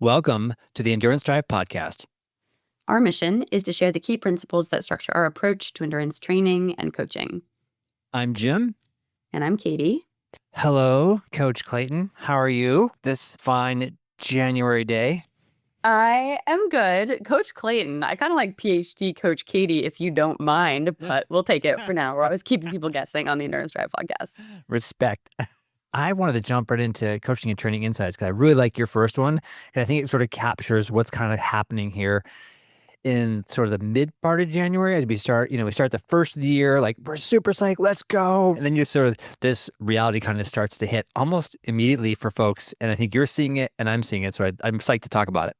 Welcome to the Endurance Drive podcast. Our mission is to share the key principles that structure our approach to endurance training and coaching. I'm Jim. And I'm Katie. Hello, Coach Clayton. How are you this fine January day? I am good. Coach Clayton, I kind of like PhD Coach Katie, if you don't mind, but we'll take it for now. We're always keeping people guessing on the Endurance Drive podcast. Respect. I wanted to jump right into coaching and training insights because I really like your first one. And I think it sort of captures what's kind of happening here in sort of the mid part of January as we start the first of the year, like we're super psyched, let's go. And then you sort of, this reality kind of starts to hit almost immediately for folks. And I think you're seeing it and I'm seeing it. So I'm psyched to talk about it.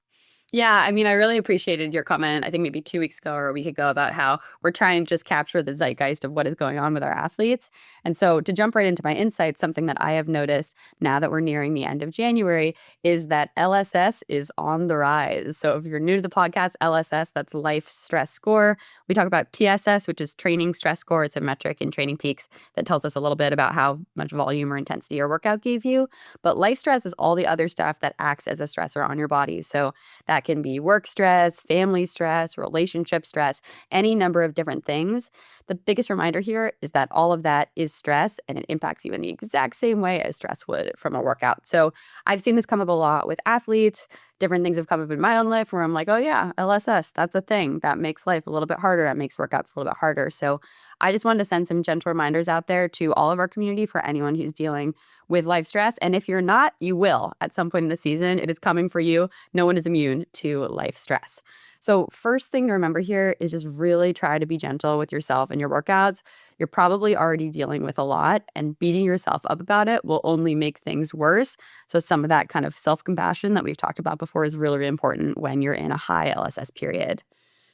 Yeah, I mean, I really appreciated your comment, I think maybe 2 weeks ago or a week ago, about how we're trying to just capture the zeitgeist of what is going on with our athletes. And so to jump right into my insights, something that I have noticed now that we're nearing the end of January is that LSS is on the rise. So if you're new to the podcast, LSS, that's Life Stress Score. We talk about TSS, which is Training Stress Score. It's a metric in Training Peaks that tells us a little bit about how much volume or intensity your workout gave you. But life stress is all the other stuff that acts as a stressor on your body. So that can be work stress, family stress, relationship stress, any number of different things. The biggest reminder here is that all of that is stress and it impacts you in the exact same way as stress would from a workout. So I've seen this come up a lot with athletes. Different things have come up in my own life where I'm like, oh yeah, LSS, that's a thing. That makes life a little bit harder. That makes workouts a little bit harder. So I just wanted to send some gentle reminders out there to all of our community for anyone who's dealing with life stress. And if you're not, you will at some point in the season. It is coming for you. No one is immune to life stress. So first thing to remember here is just really try to be gentle with yourself and your workouts. You're probably already dealing with a lot, and beating yourself up about it will only make things worse. So some of that kind of self-compassion that we've talked about before is really, really important when you're in a high LSS period.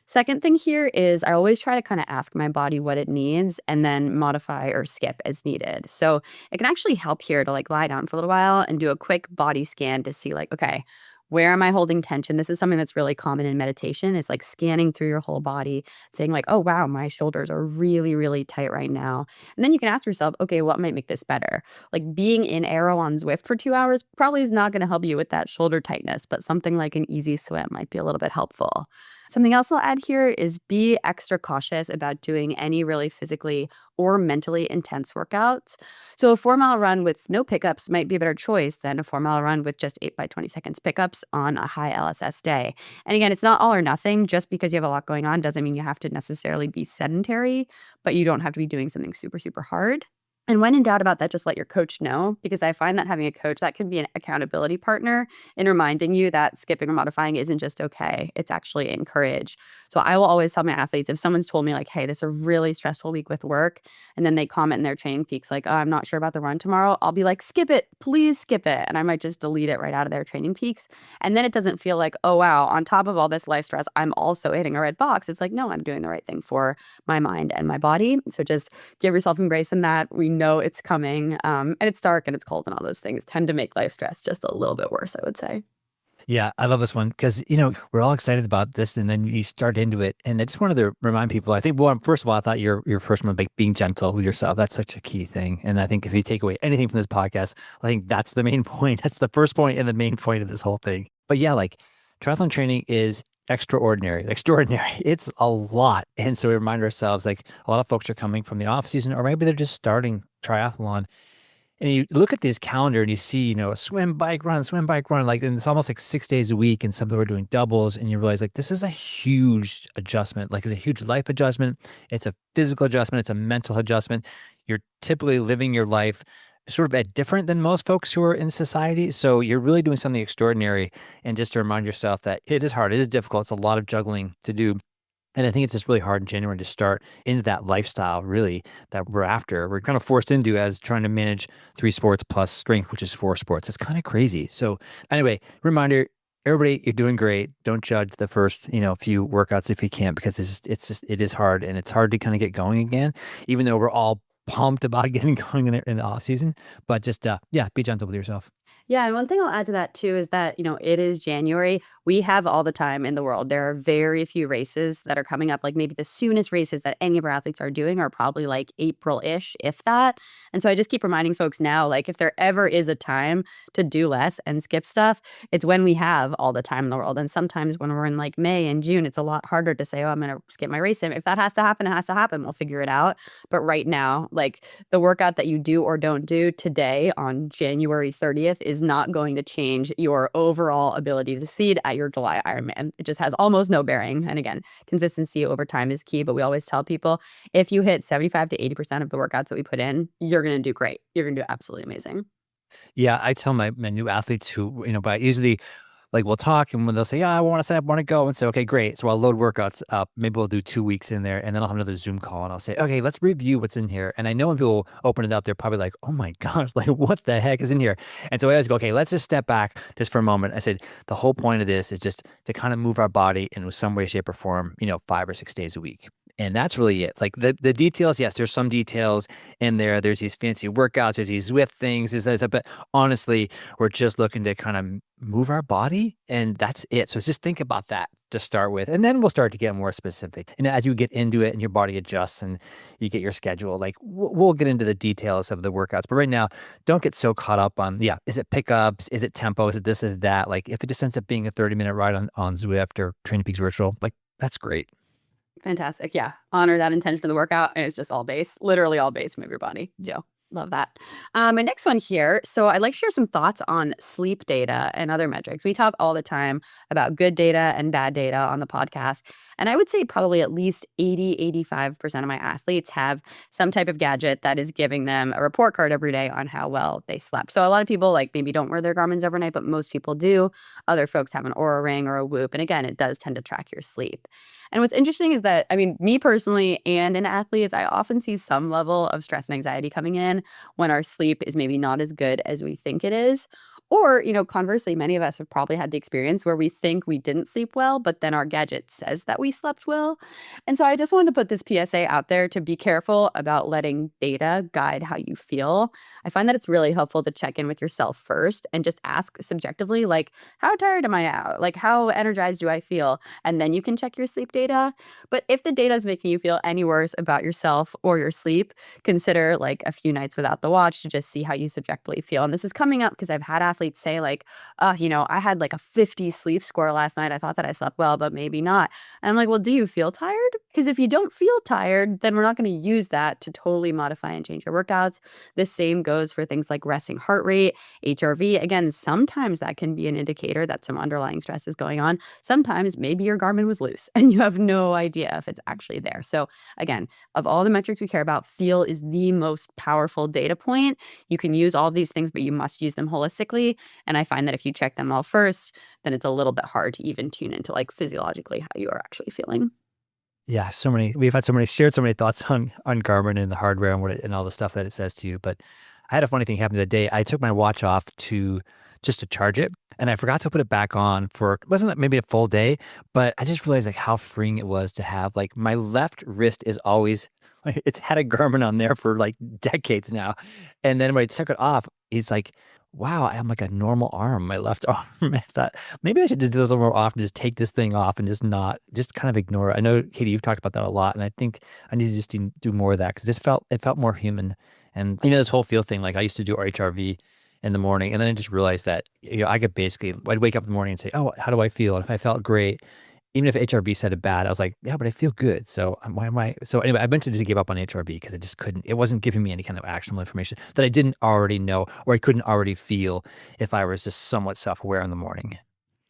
Second thing here is I always try to kind of ask my body what it needs and then modify or skip as needed. So it can actually help here to like lie down for a little while and do a quick body scan to see like, okay, where am I holding tension? This is something that's really common in meditation. It's like scanning through your whole body, saying like, oh, wow, my shoulders are really, really tight right now. And then you can ask yourself, okay, what might make this better? Like being in Aero on Zwift for 2 hours probably is not going to help you with that shoulder tightness, but something like an easy swim might be a little bit helpful. Something else I'll add here is be extra cautious about doing any really physically or mentally intense workouts. So a 4-mile run with no pickups might be a better choice than a 4-mile run with just 8 by 20 seconds pickups on a high LSS day. And again, it's not all or nothing. Just because you have a lot going on doesn't mean you have to necessarily be sedentary, but you don't have to be doing something super, super hard. And when in doubt about that, just let your coach know, because I find that having a coach, that can be an accountability partner in reminding you that skipping or modifying isn't just okay. It's actually encouraged. So I will always tell my athletes, if someone's told me like, hey, this is a really stressful week with work, and then they comment in their Training Peaks like, oh, I'm not sure about the run tomorrow, I'll be like, skip it, please skip it. And I might just delete it right out of their Training Peaks. And then it doesn't feel like, oh, wow, on top of all this life stress, I'm also hitting a red box. It's like, no, I'm doing the right thing for my mind and my body. So just give yourself some grace in that. We know it's coming, and it's dark and it's cold and all those things tend to make life stress just a little bit worse, I would say. Yeah, I love this one because, we're all excited about this and then you start into it. And I just wanted to remind people, I think, well, first of all, I thought your first one, like being gentle with yourself, that's such a key thing. And I think if you take away anything from this podcast, I think that's the main point. That's the first point and the main point of this whole thing. But yeah, like triathlon training is extraordinary. It's a lot. And so we remind ourselves, like a lot of folks are coming from the off season, or maybe they're just starting triathlon. And you look at this calendar and you see, a swim, bike, run, like, and it's almost like 6 days a week. And some people are doing doubles and you realize like, this is a huge adjustment. Like it's a huge life adjustment. It's a physical adjustment. It's a mental adjustment. You're typically living your life sort of different than most folks who are in society. So you're really doing something extraordinary. And just to remind yourself that it is hard, it is difficult. It's a lot of juggling to do. And I think it's just really hard in January to start into that lifestyle, really, that we're after. We're kind of forced into as trying to manage 3 sports plus strength, which is 4 sports. It's kind of crazy. So anyway, reminder, everybody, you're doing great. Don't judge the first, few workouts if you can't, because it is hard, and it's hard to kind of get going again, even though we're all pumped about getting going in the off season. But just, be gentle with yourself. Yeah, and one thing I'll add to that too is that, it is January. We have all the time in the world. There are very few races that are coming up. Like maybe the soonest races that any of our athletes are doing are probably like April-ish, if that. And so I just keep reminding folks now, like if there ever is a time to do less and skip stuff, it's when we have all the time in the world. And sometimes when we're in like May and June, it's a lot harder to say, oh, I'm going to skip my race. And if that has to happen, it has to happen. We'll figure it out. But right now, like the workout that you do or don't do today on January 30th is not going to change your overall ability to seed at your July Ironman. It just has almost no bearing. And again, consistency over time is key. But we always tell people if you hit 75 to 80% of the workouts that we put in, you're going to do great. You're going to do absolutely amazing. Yeah, I tell my new athletes who, but usually like we'll talk and when they'll say, yeah, I want to sign up, want to go. And say, okay, great. So I'll load workouts up. Maybe we'll do 2 weeks in there and then I'll have another Zoom call and I'll say, okay, let's review what's in here. And I know when people open it up, they're probably like, oh my gosh, like what the heck is in here? And so I always go, okay, let's just step back just for a moment. I said, the whole point of this is just to kind of move our body in some way, shape, or form, 5 or 6 days a week. And that's really it. It's like the details, yes, there's some details in there. There's these fancy workouts, there's these Zwift things, but honestly, we're just looking to kind of move our body and that's it. So just think about that to start with. And then we'll start to get more specific. And as you get into it and your body adjusts and you get your schedule, like we'll get into the details of the workouts. But right now, don't get so caught up on, yeah, is it pickups? Is it tempo? Is it this? Is that? Like if it just ends up being a 30-minute ride on Zwift or Training Peaks Virtual, like that's great. Fantastic. Yeah. Honor that intention of the workout. And it's just all base, literally all base, move your body. So love that. My next one here. So I'd like to share some thoughts on sleep data and other metrics. We talk all the time about good data and bad data on the podcast. And I would say probably at least 85% of my athletes have some type of gadget that is giving them a report card every day on how well they slept. So a lot of people like maybe don't wear their Garmin's overnight, but most people do. Other folks have an Aura Ring or a Whoop. And again, it does tend to track your sleep. And what's interesting is that, I mean, me personally and in athletes, I often see some level of stress and anxiety coming in when our sleep is maybe not as good as we think it is. Or, conversely, many of us have probably had the experience where we think we didn't sleep well, but then our gadget says that we slept well. And so I just wanted to put this PSA out there to be careful about letting data guide how you feel. I find that it's really helpful to check in with yourself first and just ask subjectively, like, how tired am I out? Like, how energized do I feel? And then you can check your sleep data. But if the data is making you feel any worse about yourself or your sleep, consider like a few nights without the watch to just see how you subjectively feel. And this is coming up because I've had athletes say like, I had like a 50 sleep score last night. I thought that I slept well, but maybe not. And I'm like, well, do you feel tired? Because if you don't feel tired, then we're not going to use that to totally modify and change your workouts. The same goes for things like resting heart rate, HRV. Again, sometimes that can be an indicator that some underlying stress is going on. Sometimes maybe your Garmin was loose and you have no idea if it's actually there. So again, of all the metrics we care about, feel is the most powerful data point. You can use all of these things, but you must use them holistically. And I find that if you check them all first, then it's a little bit hard to even tune into like physiologically how you are actually feeling. Yeah, we've had shared so many thoughts on Garmin and the hardware and and all the stuff that it says to you. But I had a funny thing happen the day I took my watch off just to charge it, and I forgot to put it back on for it wasn't maybe a full day, but I just realized like how freeing it was to have like my left wrist is always like it's had a Garmin on there for like decades now, and then when I took it off, it's like. Wow, I'm like a normal arm, my left arm. I thought maybe I should just do this a little more often, just take this thing off and just kind of ignore it. I know, Katie, you've talked about that a lot, and I think I need to just do more of that because it felt more human. And this whole feel thing, like I used to do HRV in the morning, and then I just realized that I could basically I'd wake up in the morning and say, oh, how do I feel? And if I felt great, even if HRB said it bad, I was like, yeah, but I feel good. So why am I? So anyway, I eventually just gave up on HRB because I just couldn't. It wasn't giving me any kind of actionable information that I didn't already know or I couldn't already feel if I was just somewhat self-aware in the morning.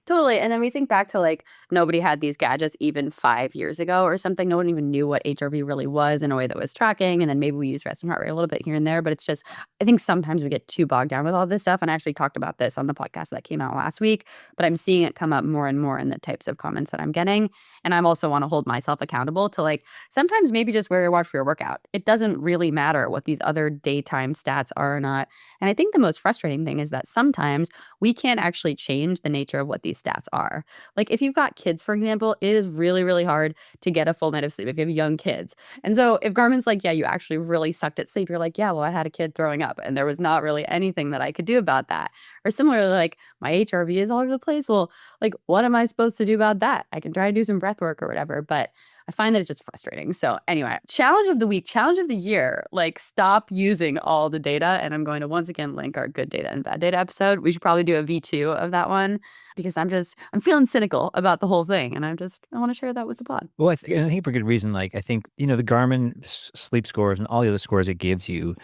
Totally. And then we think back to like nobody had these gadgets even 5 years ago or something. No one even knew what HRV really was in a way that was tracking. And then maybe we use resting heart rate a little bit here and there. But it's just, I think sometimes we get too bogged down with all this stuff. And I actually talked about this on the podcast that came out last week, but I'm seeing it come up more and more in the types of comments that I'm getting. And I'm also want to hold myself accountable to like sometimes maybe just wear your watch for your workout. It doesn't really matter what these other daytime stats are or not. And I think the most frustrating thing is that sometimes we can't actually change the nature of what these these stats are. Like if you've got kids, for example, it is really, really hard to get a full night of sleep if you have young kids. And so if Garmin's like, yeah, you actually really sucked at sleep, you're like, yeah, well, I had a kid throwing up and there was not really anything that I could do about that. Or similarly, like my HRV is all over the place. Well, like, what am I supposed to do about that? I can try to do some breath work or whatever, but I find that it's just frustrating. So anyway, challenge of the week, challenge of the year, like stop using all the data. And I'm going to once again link our good data and bad data episode. We should probably do a V2 of that one because I'm feeling cynical about the whole thing. And I want to share that with the pod. Well, and I think for good reason. Like I think, the Garmin sleep scores and all the other scores it gives you,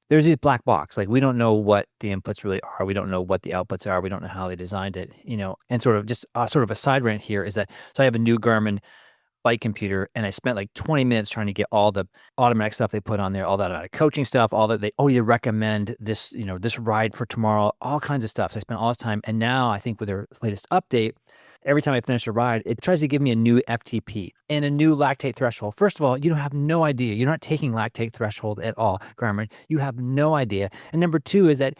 there's this black box. Like we don't know what the inputs really are. We don't know what the outputs are. We don't know how they designed it, and sort of just sort of a side rant here is that, so I have a new Garmin bike computer and I spent like 20 minutes trying to get all the automatic stuff they put on there, all that coaching stuff, all that you recommend this, this ride for tomorrow, all kinds of stuff. So I spent all this time. And now I think with their latest update, every time I finish a ride, it tries to give me a new FTP and a new lactate threshold. First of all, you have no idea. You're not taking lactate threshold at all, Garmin. You have no idea. And number two is that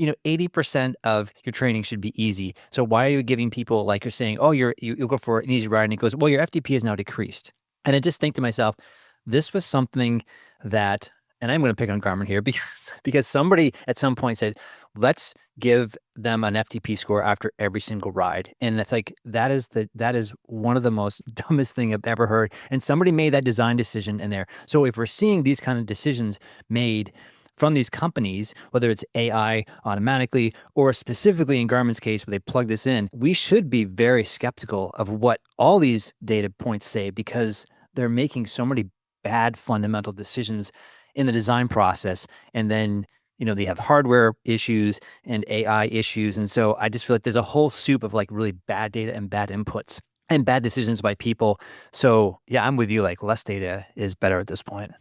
80% of your training should be easy. So why are you giving people, like you're saying, oh, you'll go for an easy ride, and it goes, well, your FTP is now decreased. And I just think to myself, this was something that, and I'm going to pick on Garmin here because somebody at some point said, let's give them an FTP score after every single ride. And it's like, that is one of the most dumbest thing I've ever heard. And somebody made that design decision in there. So if we're seeing these kind of decisions made from these companies, whether it's AI automatically or specifically in Garmin's case where they plug this in, we should be very skeptical of what all these data points say because they're making so many bad fundamental decisions in the design process. And then, they have hardware issues and AI issues. And so I just feel like there's a whole soup of like really bad data and bad inputs and bad decisions by people. So yeah, I'm with you. Like less data is better at this point.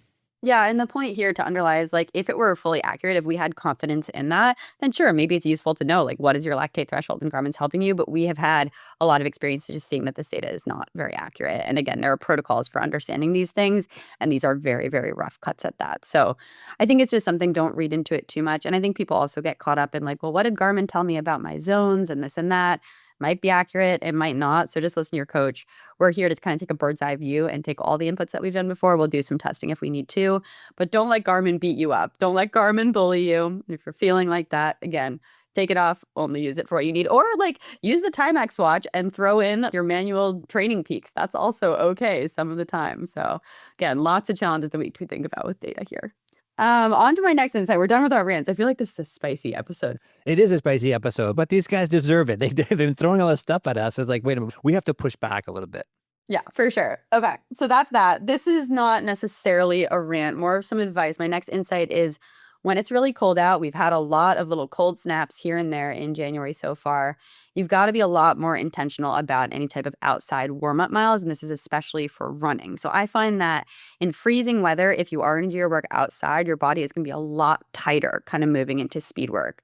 Yeah, and the point here to underlie is like if it were fully accurate, if we had confidence in that, then sure, maybe it's useful to know like what is your lactate threshold and Garmin's helping you. But we have had a lot of experience just seeing that this data is not very accurate. And again, there are protocols for understanding these things, and these are very, very rough cuts at that. So I think it's just something, don't read into it too much. And I think people also get caught up in like, well, what did Garmin tell me about my zones and this and that? Might be accurate, it might not. So just listen to your coach. We're here to kind of take a bird's eye view and take all the inputs that we've done before. We'll do some testing if we need to, but don't let Garmin beat you up. Don't let Garmin bully you. If you're feeling like that, again, take it off, only use it for what you need, or like use the Timex watch and throw in your manual training peaks. That's also okay some of the time. So again, lots of challenges that we think about with data here. On to my next insight. We're done with our rants. I feel like this is a spicy episode. It is a spicy episode, but these guys deserve it. They've been throwing all this stuff at us. It's like, wait a minute, we have to push back a little bit. Yeah, for sure. Okay, so that's that. This is not necessarily a rant, more of some advice. My next insight is when it's really cold out, we've had a lot of little cold snaps here and there in January so far. You've got to be a lot more intentional about any type of outside warm-up miles, and this is especially for running. So I find that in freezing weather, if you are going to do your work outside, your body is going to be a lot tighter, kind of moving into speed work.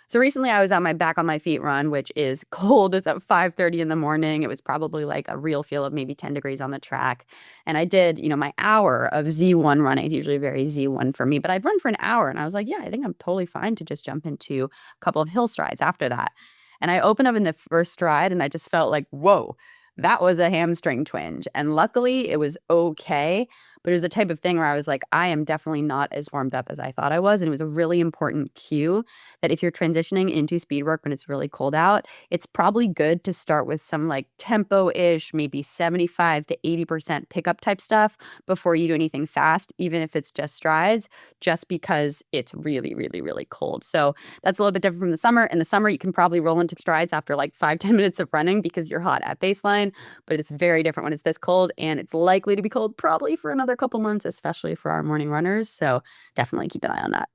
So recently I was on my back on my feet run, which is cold. It's at 5:30 in the morning. It was probably like a real feel of maybe 10 degrees on the track. And I did, my hour of Z1 running. It's usually very Z1 for me, but I'd run for an hour and I was like, yeah, I think I'm totally fine to just jump into a couple of hill strides after that. And I opened up in the first stride and I just felt like, whoa, that was a hamstring twinge. And luckily it was okay. But it was the type of thing where I was like, I am definitely not as warmed up as I thought I was. And it was a really important cue that if you're transitioning into speed work when it's really cold out, it's probably good to start with some like tempo-ish, maybe 75 to 80% pickup type stuff before you do anything fast, even if it's just strides, just because it's really, really, really cold. So that's a little bit different from the summer. In the summer, you can probably roll into strides after like 5-10 minutes of running because you're hot at baseline, but it's very different when it's this cold, and it's likely to be cold probably for another couple months, especially for our morning runners. So definitely keep an eye on that.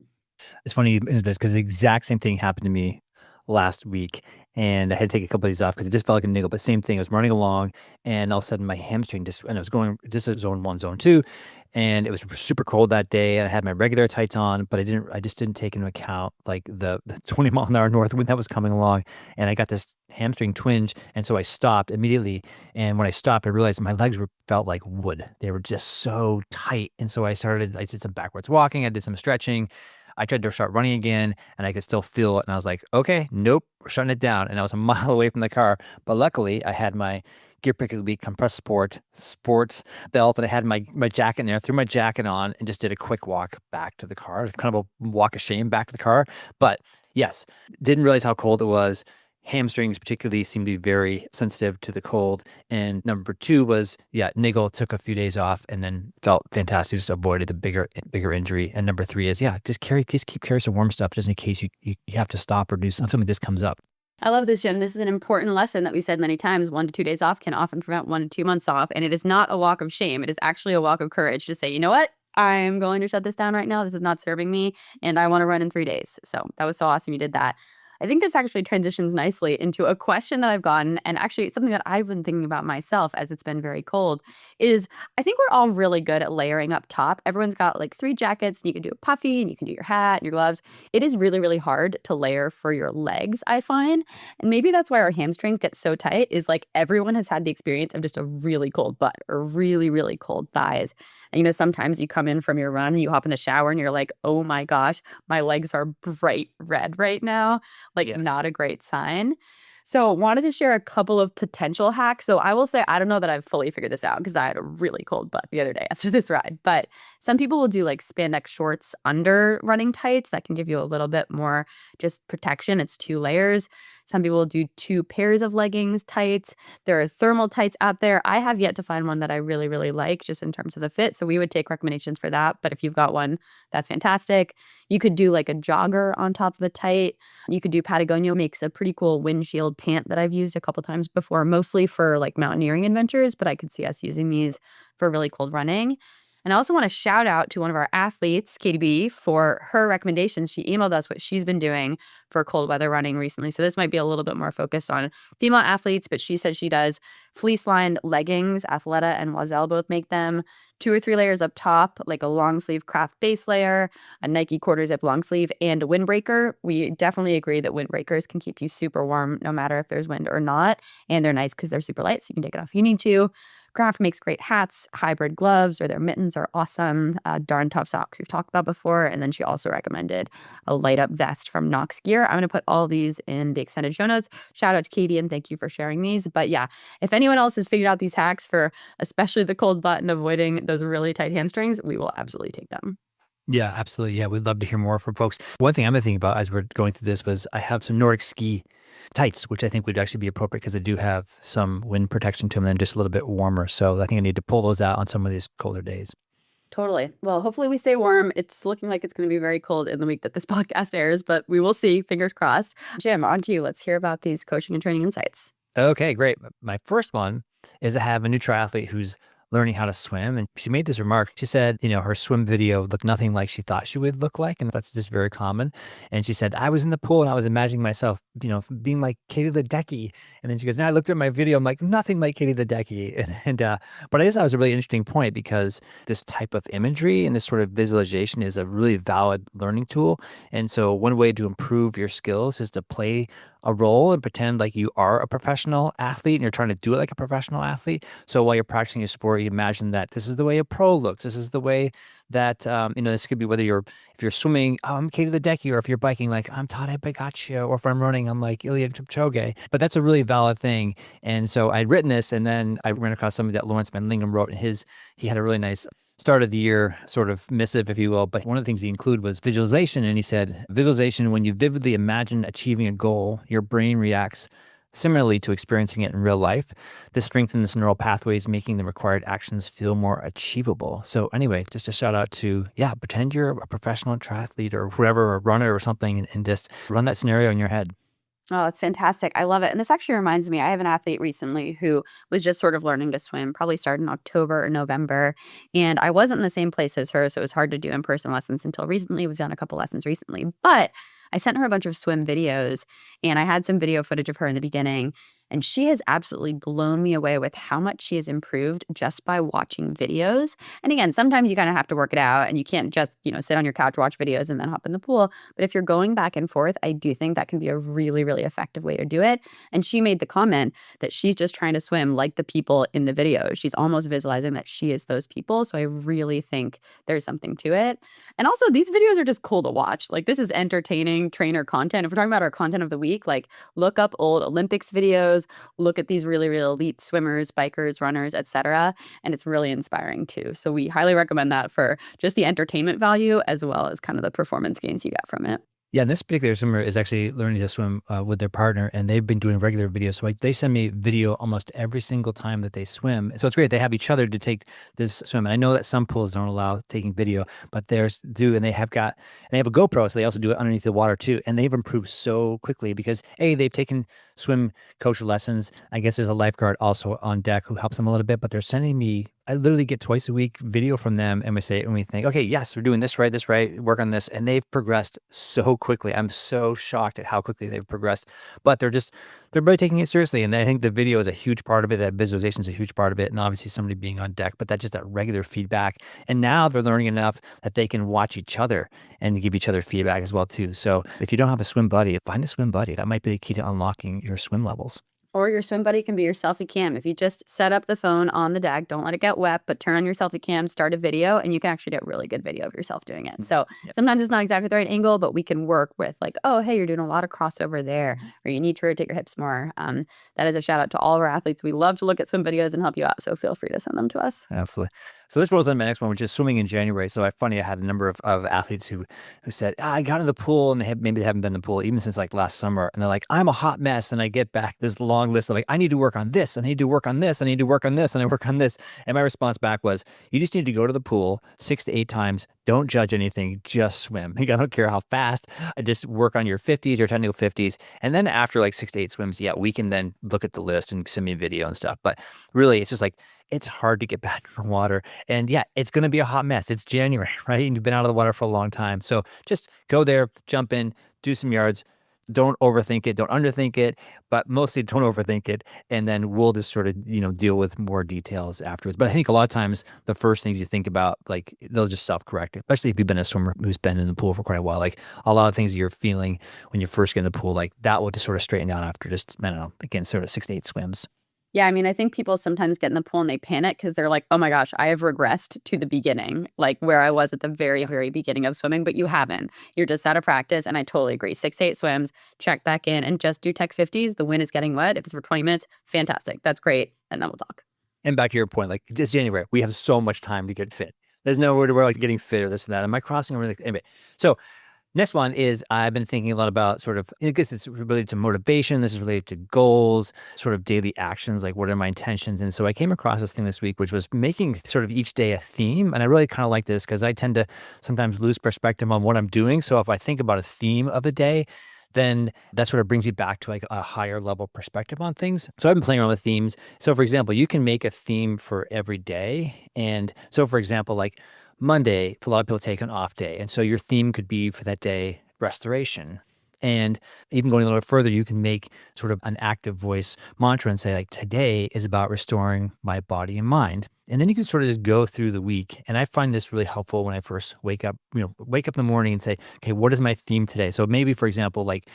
It's funny is this because the exact same thing happened to me last week, and I had to take a couple of these off because it just felt like a niggle. But same thing, I was running along, and all of a sudden my hamstring and I was going just at zone 1, zone 2, and it was super cold that day. And I had my regular tights on, but I just didn't take into account like the 20-mile-an-hour north wind that was coming along, and I got this hamstring twinge, and so I stopped immediately. And when I stopped, I realized my legs felt like wood. They were just so tight, and so I did some backwards walking. I did some stretching. I tried to start running again and I could still feel it. And I was like, okay, nope, we're shutting it down. And I was a mile away from the car. But luckily, I had my Gear Pick of the Week compressed sports belt, and I had my jacket in there. I threw my jacket on and just did a quick walk back to the car, kind of a walk of shame back to the car. But yes, didn't realize how cold it was. Hamstrings particularly seem to be very sensitive to the cold. And number two was, yeah, niggle, took a few days off and then felt fantastic, just avoided the bigger injury. And number three is, yeah, just keep carry some warm stuff just in case you have to stop or do something like this comes up. I love this, Jim. This is an important lesson that we said many times. 1 to 2 days off can often prevent 1 to 2 months off. And it is not a walk of shame. It is actually a walk of courage to say, you know what? I'm going to shut this down right now. This is not serving me. And I want to run in 3 days. So that was so awesome you did that. I think this actually transitions nicely into a question that I've gotten, and actually something that I've been thinking about myself as it's been very cold, is I think we're all really good at layering up top. Everyone's got like 3 jackets, and you can do a puffy, and you can do your hat and your gloves. It is really, really hard to layer for your legs, I find. And maybe that's why our hamstrings get so tight, is like everyone has had the experience of just a really cold butt or really, really cold thighs. And sometimes you come in from your run and you hop in the shower and you're like, oh my gosh, my legs are bright red right now. Like, Yes. not a great sign. So wanted to share a couple of potential hacks. So I will say, I don't know that I've fully figured this out because I had a really cold butt the other day after this ride. But some people will do like spandex shorts under running tights. That can give you a little bit more just protection. It's 2 layers. Some people will do 2 pairs of leggings tights. There are thermal tights out there. I have yet to find one that I really, really like just in terms of the fit. So we would take recommendations for that. But if you've got one, that's fantastic. You could do like a jogger on top of a tight. You could do Patagonia makes a pretty cool windshield pant that I've used a couple times before, mostly for like mountaineering adventures, but I could see us using these for really cold running. And I also want to shout out to one of our athletes, Katie B, for her recommendations. She emailed us what she's been doing for cold weather running recently. So this might be a little bit more focused on female athletes, but she says she does fleece-lined leggings. Athleta and Oiselle both make them. 2 or 3 layers up top, like a long sleeve craft base layer, a Nike quarter zip long sleeve, and a windbreaker. We definitely agree that windbreakers can keep you super warm no matter if there's wind or not. And they're nice because they're super light, so you can take it off if you need to. Craft makes great hats. Hybrid gloves or their mittens are awesome. Darn Tough socks we've talked about before. And then she also recommended a light up vest from Knox Gear. I'm going to put all these in the extended show notes. Shout out to Katie and thank you for sharing these. But yeah, if anyone else has figured out these hacks for especially the cold butt and avoiding those really tight hamstrings, we will absolutely take them. Yeah, absolutely. Yeah, we'd love to hear more from folks. One thing I'm thinking about as we're going through this was I have some Nordic ski tights, which I think would actually be appropriate because they do have some wind protection to them and just a little bit warmer. So I think I need to pull those out on some of these colder days. Totally. Well, hopefully we stay warm. It's looking like it's going to be very cold in the week that this podcast airs, but we will see. Fingers crossed. Jim, on to you. Let's hear about these coaching and training insights. Okay, great. My first one is I have a new triathlete who's learning how to swim. And she made this remark. She said, her swim video looked nothing like she thought she would look like. And that's just very common. And she said, I was in the pool and I was imagining myself, being like Katie Ledecky. And then she goes, now I looked at my video. I'm like, nothing like Katie Ledecky. But I just thought it was a really interesting point because this type of imagery and this sort of visualization is a really valid learning tool. And so one way to improve your skills is to play a role and pretend like you are a professional athlete and you're trying to do it like a professional athlete. So while you're practicing your sport, you imagine that this is the way a pro looks. This is the way that, this could be if you're swimming, oh, I'm Katie Ledecky, or if you're biking, like I'm Tadej Pogacar, or if I'm running, I'm like Ilya Kipchoge. But that's a really valid thing. And so I'd written this and then I ran across something that Lawrence Van Lingen wrote in he had a really nice start of the year sort of missive, if you will. But one of the things he included was visualization. And he said, visualization, when you vividly imagine achieving a goal, your brain reacts similarly to experiencing it in real life. This strengthens neural pathways, making the required actions feel more achievable. So anyway, just a shout out to, pretend you're a professional triathlete or whoever, a runner or something, and just run that scenario in your head. Oh, that's fantastic. I love it. And this actually reminds me, I have an athlete recently who was just sort of learning to swim, probably started in October or November. And I wasn't in the same place as her, so it was hard to do in-person lessons until recently. We've done a couple lessons recently. But I sent her a bunch of swim videos and I had some video footage of her in the beginning. And she has absolutely blown me away with how much she has improved just by watching videos. And again, sometimes you kind of have to work it out and you can't just, sit on your couch, watch videos, and then hop in the pool. But if you're going back and forth, I do think that can be a really, really effective way to do it. And she made the comment that she's just trying to swim like the people in the video. She's almost visualizing that she is those people. So I really think there's something to it. And also, these videos are just cool to watch. Like, this is entertaining trainer content. If we're talking about our content of the week, like, look up old Olympics videos, look at these really, really elite swimmers, bikers, runners, etc. And it's really inspiring too. So we highly recommend that for just the entertainment value as well as kind of the performance gains you get from it. Yeah, and this particular swimmer is actually learning to swim with their partner, and they've been doing regular videos. So like, they send me video almost every single time that they swim. So it's great. They have each other to take this swim. And I know that some pools don't allow taking video, but theirs do, and they have a GoPro, so they also do it underneath the water too. And they've improved so quickly because they've taken swim coach lessons. I guess there's a lifeguard also on deck who helps them a little bit, but they're sending me. I literally get twice a week video from them, and we think, okay, yes, we're doing this right, work on this. And they've progressed so quickly. I'm so shocked at how quickly they've progressed, but they're really taking it seriously. And I think the video is a huge part of it. That visualization is a huge part of it. And obviously somebody being on deck, but that's just that regular feedback. And now they're learning enough that they can watch each other and give each other feedback as well too. So if you don't have a swim buddy, find a swim buddy. That might be the key to unlocking your swim levels. Or your swim buddy can be your selfie cam. If you just set up the phone on the deck, don't let it get wet, but turn on your selfie cam, start a video, and you can actually get really good video of yourself doing it. So Yep. sometimes it's not exactly the right angle, but we can work with like, oh, hey, you're doing a lot of crossover there, or you need to rotate your hips more. That is a shout out to all of our athletes. We love to look at swim videos and help you out. So feel free to send them to us. Absolutely. So this rolls on my next one, which is swimming in January. So I had a number of athletes who said, I got in the pool, and maybe they haven't been in the pool even since like last summer. And they're like, I'm a hot mess. And I get back this long list of like, I need to work on this. I need to work on this. I need to work on this. And I work on this. And my response back was, you just need to go to the pool 6 to 8 times. Don't judge anything. Just swim. I don't care how fast. I just work on your 50s, your technical 50s. And then after like 6 to 8 swims, we can then look at the list and send me a video and stuff. But really, it's just like, it's hard to get back from water. And it's going to be a hot mess. It's January, right? And you've been out of the water for a long time. So just go there, jump in, do some yards. Don't overthink it. Don't underthink it, but mostly don't overthink it. And then we'll just sort of, deal with more details afterwards. But I think a lot of times the first things you think about, like, they'll just self-correct, especially if you've been a swimmer who's been in the pool for quite a while. Like, a lot of things you're feeling when you first get in the pool, like that will just sort of straighten out after just, I don't know, again, sort of 6 to 8 swims. Yeah, I mean, I think people sometimes get in the pool and they panic because they're like, oh my gosh, I have regressed to the beginning, like where I was at the very, very beginning of swimming, but you haven't. You're just out of practice. And I totally agree. 6 to 8 swims, check back in and just do tech 50s. The wind is getting wet. If it's for 20 minutes, fantastic. That's great. And then we'll talk. And back to your point, like, it's January. We have so much time to get fit. There's nowhere to where like getting fit or this and that. Am I crossing over? Anyway, so next one is I've been thinking a lot about sort of, I guess it's related to motivation. This is related to goals, sort of daily actions, like what are my intentions? And so I came across this thing this week, which was making sort of each day a theme. And I really kind of like this because I tend to sometimes lose perspective on what I'm doing. So if I think about a theme of the day, then that sort of brings me back to like a higher level perspective on things. So I've been playing around with themes. So for example, you can make a theme for every day. And so for example, like Monday, for a lot of people take an off day. And so your theme could be for that day, restoration. And even going a little bit further, you can make sort of an active voice mantra and say like, today is about restoring my body and mind. And then you can sort of just go through the week. And I find this really helpful when I first wake up in the morning and say, okay, what is my theme today? So maybe, for example, like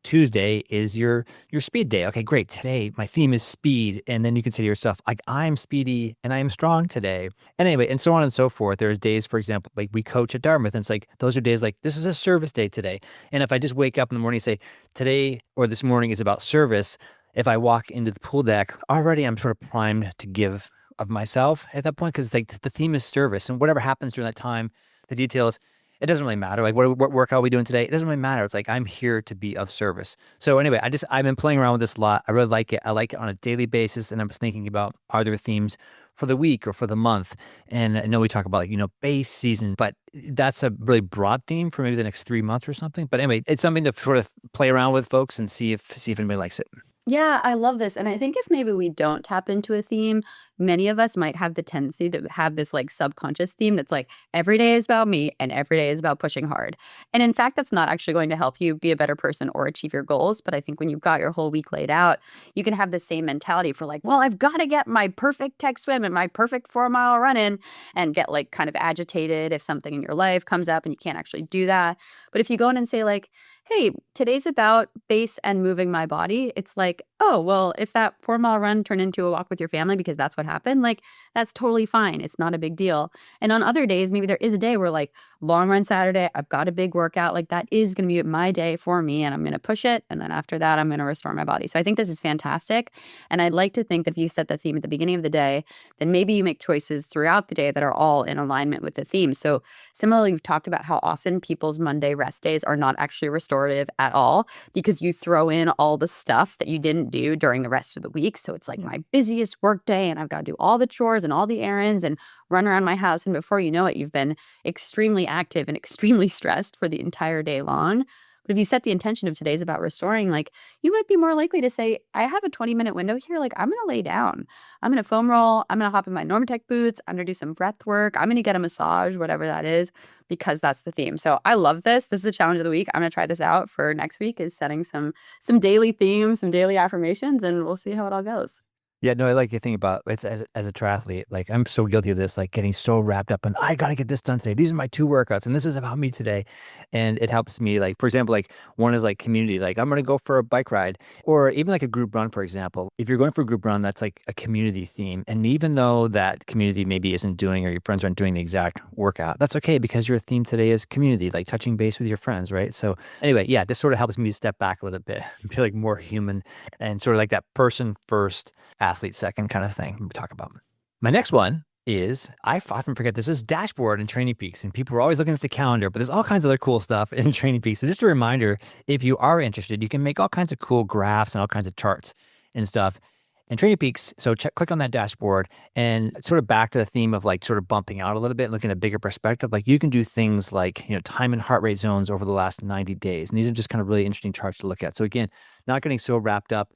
Tuesday is your speed day. Okay, great. Today, my theme is speed. And then you can say to yourself, like, I'm speedy and I am strong today. And anyway, and so on and so forth. There's days, for example, like we coach at Dartmouth, and it's like, those are days like, this is a service day today. And if I just wake up in the morning and say, today or this morning is about service, if I walk into the pool deck, already I'm sort of primed to give of myself at that point, because like the theme is service. And whatever happens during that time, the details, it doesn't really matter. Like what workout are we doing today? It doesn't really matter. It's like I'm here to be of service. So anyway, I've been playing around with this a lot. I really like it. I like it on a daily basis. And I was thinking about, are there themes for the week or for the month? And I know we talk about like, base season, but that's a really broad theme for maybe the next 3 months or something. But anyway, it's something to sort of play around with, folks, and see if anybody likes it. Yeah, I love this. And I think if maybe we don't tap into a theme, many of us might have the tendency to have this like subconscious theme that's like every day is about me and every day is about pushing hard. And in fact, that's not actually going to help you be a better person or achieve your goals. But I think when you've got your whole week laid out, you can have the same mentality for like, well, I've got to get my perfect tech swim and my perfect 4 mile run in, and get like kind of agitated if something in your life comes up and you can't actually do that. But if you go in and say like, hey, today's about base and moving my body, it's like, oh, well, if that 4 mile run turned into a walk with your family because that's what happened, like that's totally fine. It's not a big deal. And on other days, maybe there is a day where like long run Saturday, I've got a big workout, like that is going to be my day for me and I'm going to push it. And then after that, I'm going to restore my body. So I think this is fantastic. And I'd like to think that if you set the theme at the beginning of the day, then maybe you make choices throughout the day that are all in alignment with the theme. So similarly, we've talked about how often people's Monday rest days are not actually restorative at all because you throw in all the stuff that you didn't do during the rest of the week. So it's like my busiest work day and I've got to do all the chores and all the errands and run around my house. And before you know it, you've been extremely active and extremely stressed for the entire day long. But if you set the intention of today's about restoring, like you might be more likely to say, I have a 20-minute window here. Like I'm going to lay down. I'm going to foam roll. I'm going to hop in my Normatec boots. I'm going to do some breath work. I'm going to get a massage, whatever that is, because that's the theme. So I love this. This is a challenge of the week. I'm going to try this out for next week, is setting some daily themes, some daily affirmations, and we'll see how it all goes. Yeah, no, I like your thing about it's as a triathlete, like I'm so guilty of this, like getting so wrapped up in I gotta get this done today. These are my 2 workouts and this is about me today. And it helps me like, for example, like one is like community, like I'm gonna go for a bike ride or even like a group run, for example. If you're going for a group run, that's like a community theme. And even though that community maybe isn't doing or your friends aren't doing the exact workout, that's okay because your theme today is community, like touching base with your friends, right? So anyway, yeah, this sort of helps me step back a little bit, be like more human and sort of like that person first athlete second kind of thing we talk about. My next one is I often forget there's this dashboard in Training Peaks and people are always looking at the calendar, but there's all kinds of other cool stuff in Training Peaks. So just a reminder, if you are interested, you can make all kinds of cool graphs and all kinds of charts and stuff in Training Peaks. So click on that dashboard and sort of back to the theme of like sort of bumping out a little bit, looking at a bigger perspective. Like you can do things like, time and heart rate zones over the last 90 days. And these are just kind of really interesting charts to look at. So again, not getting so wrapped up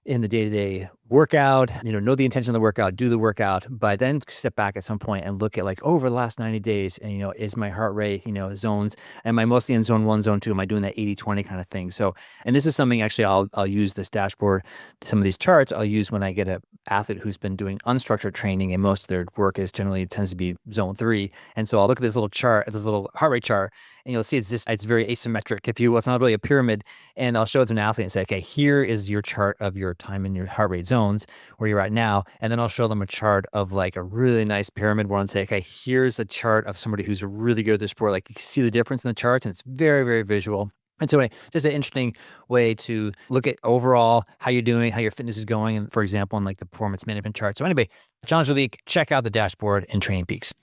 in the day-to-day workout, know the intention of the workout, do the workout, but then step back at some point and look at like over the last 90 days and, is my heart rate, zones, am I mostly in zone 1, zone 2? Am I doing that 80-20 kind of thing? So, and this is something actually I'll use this dashboard, some of these charts I'll use when I get a athlete who's been doing unstructured training and most of their work tends to be zone 3. And so I'll look at this little chart, this little heart rate chart, and you'll see it's very asymmetric. If you will, it's not really a pyramid. And I'll show it to an athlete and say, okay, here is your chart of your time and your heart rate zones where you're at now. And then I'll show them a chart of like a really nice pyramid one and say, okay, here's a chart of somebody who's really good at this sport. Like you can see the difference in the charts and it's very, very visual. And so anyway, just an interesting way to look at overall how you're doing, how your fitness is going, and for example, in like the performance management chart. So anyway, challenge of the week, check out the dashboard in Training Peaks.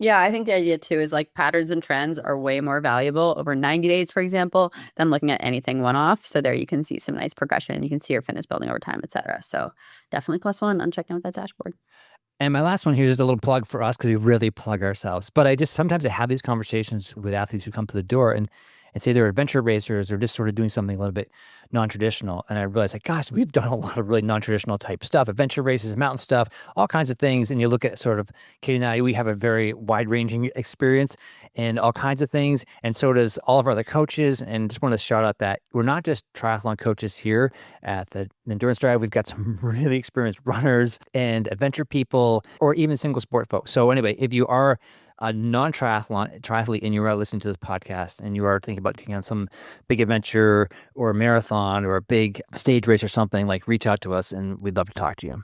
Yeah, I think the idea too is like patterns and trends are way more valuable over 90 days, for example, than looking at anything one off. So there you can see some nice progression. You can see your fitness building over time, et cetera. So definitely +1 on checking out that dashboard. And my last one here is just a little plug for us because we really plug ourselves. But sometimes I have these conversations with athletes who come to the door and say they're adventure racers or just sort of doing something a little bit non-traditional. And I realize like, gosh, we've done a lot of really non-traditional type stuff, adventure races, mountain stuff, all kinds of things. And you look at sort of Katie and I, we have a very wide ranging experience and all kinds of things. And so does all of our other coaches. And just want to shout out that we're not just triathlon coaches here at the Endurance Drive. We've got some really experienced runners and adventure people or even single sport folks. So anyway, if you are a triathlete and you are listening to this podcast and you are thinking about taking on some big adventure or a marathon or a big stage race or something, like reach out to us and we'd love to talk to you.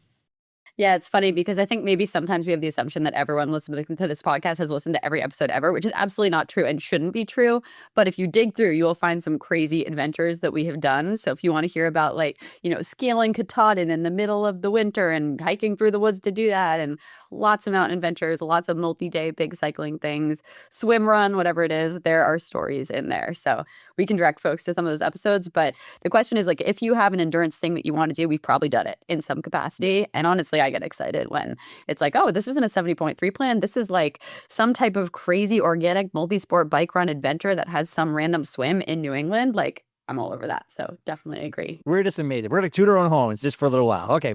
Yeah, it's funny because I think maybe sometimes we have the assumption that everyone listening to this podcast has listened to every episode ever, which is absolutely not true and shouldn't be true. But if you dig through, you will find some crazy adventures that we have done. So if you want to hear about like, scaling Katahdin in the middle of the winter and hiking through the woods to do that, and lots of mountain adventures, lots of multi-day big cycling things, swim, run, whatever it is, there are stories in there. So we can direct folks to some of those episodes. But the question is like, if you have an endurance thing that you want to do, we've probably done it in some capacity. And honestly, I get excited when it's like, oh, this isn't a 70.3 plan. This is like some type of crazy organic multi-sport bike run adventure that has some random swim in New England. Like, I'm all over that. So definitely agree. We're just amazing. We're gonna toot our own horns just for a little while. Okay,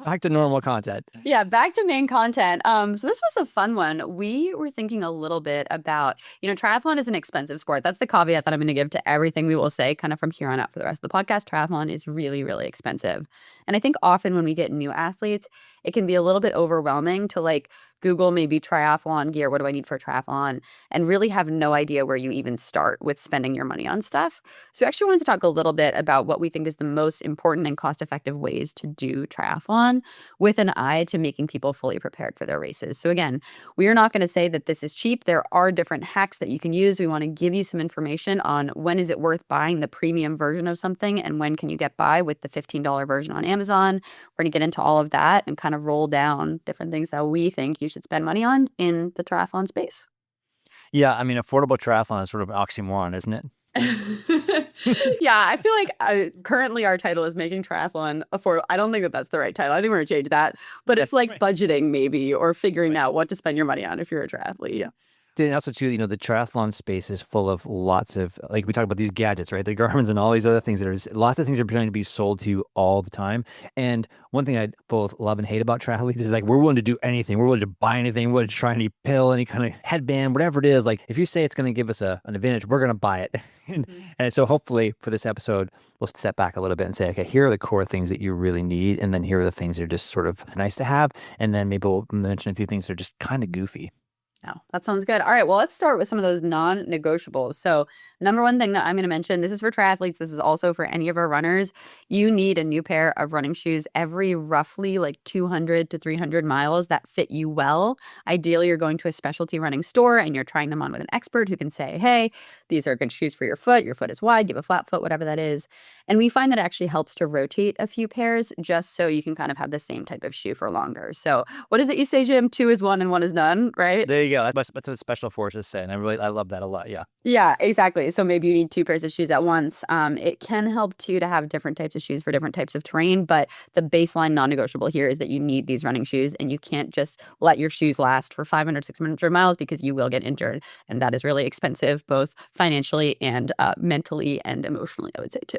back to normal content. Yeah, back to main content. So this was a fun one. We were thinking a little bit about, triathlon is an expensive sport. That's the caveat that I'm going to give to everything we will say kind of from here on out for the rest of the podcast. Triathlon is really, really expensive. And I think often when we get new athletes, it can be a little bit overwhelming to like Google maybe triathlon gear. What do I need for a triathlon? And really have no idea where you even start with spending your money on stuff. So I actually wanted to talk a little bit about what we think is the most important and cost-effective ways to do triathlon with an eye to making people fully prepared for their races. So again, we are not going to say that this is cheap. There are different hacks that you can use. We want to give you some information on when is it worth buying the premium version of something and when can you get by with the $15 version on Amazon. We're going to get into all of that and kind of roll down different things that we think you should spend money on in the triathlon space. Yeah, I mean, affordable triathlon is sort of an oxymoron, isn't it? Yeah, I feel like currently our title is making triathlon affordable. I don't think that that's the right title. I think we're going to change that. But it's like Right. budgeting maybe or figuring out what to spend your money on if you're a triathlete. Yeah. And also too, the triathlon space is full of lots of, like we talk about these gadgets, right? The Garmin's and all these other things. There's lots of things that are trying to be sold to you all the time. And one thing I both love and hate about triathletes is like we're willing to do anything. We're willing to buy anything. We're willing to try any pill, any kind of headband, whatever it is. Like if you say it's going to give us an advantage, we're going to buy it. And so hopefully for this episode, we'll step back a little bit and say, okay, here are the core things that you really need. And then here are the things that are just sort of nice to have. And then maybe we'll mention a few things that are just kind of goofy. Oh, that sounds good. All right, well, let's start with some of those non-negotiables. So, number one thing that I'm going to mention, this is for triathletes, this is also for any of our runners. You need a new pair of running shoes every roughly like 200 to 300 miles that fit you well. Ideally, you're going to a specialty running store and you're trying them on with an expert who can say, hey, these are good shoes for your foot. Your foot is wide, you have a flat foot, whatever that is. And we find that it actually helps to rotate a few pairs just so you can kind of have the same type of shoe for longer. So, what is it you say, Jim? 2 is 1 and 1 is none, right? There you go. That's what special forces say. And I love that a lot. Yeah. Yeah, exactly. So maybe you need 2 pairs of shoes at once. It can help too to have different types of shoes for different types of terrain, but the baseline non-negotiable here is that you need these running shoes and you can't just let your shoes last for 500, 600 miles because you will get injured. And that is really expensive, both financially and mentally and emotionally, I would say too.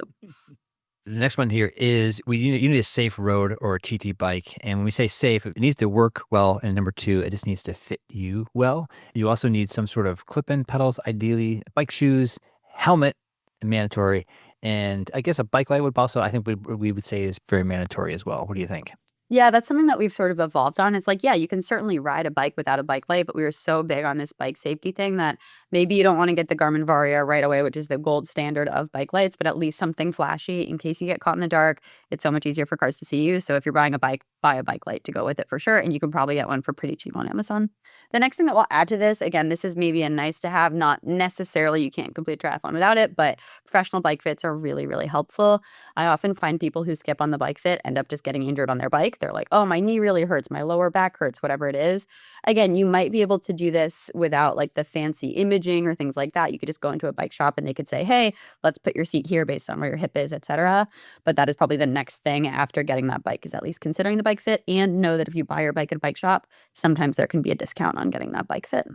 The next one here is you need a safe road or a TT bike. And when we say safe, it needs to work well. And number 2, it just needs to fit you well. You also need some sort of clip-in pedals, ideally, bike shoes, helmet, mandatory. And I guess a bike light would also, I think we would say is very mandatory as well. What do you think? Yeah, that's something that we've sort of evolved on. It's like, yeah, you can certainly ride a bike without a bike light, but we were so big on this bike safety thing that maybe you don't want to get the Garmin Varia right away, which is the gold standard of bike lights, but at least something flashy in case you get caught in the dark. It's so much easier for cars to see you. So if you're buying a bike, buy a bike light to go with it for sure. And you can probably get one for pretty cheap on Amazon. The next thing that we'll add to this, again, this is maybe a nice to have, not necessarily you can't complete triathlon without it, but professional bike fits are really, really helpful. I often find people who skip on the bike fit end up just getting injured on their bike. They're like, oh, my knee really hurts, my lower back hurts, whatever it is. Again, you might be able to do this without like the fancy imaging or things like that. You could just go into a bike shop and they could say, hey, let's put your seat here based on where your hip is, etc. But that is probably the next thing after getting that bike is at least considering the bike fit, and know that if you buy your bike at a bike shop, sometimes there can be a discount on getting that bike fit.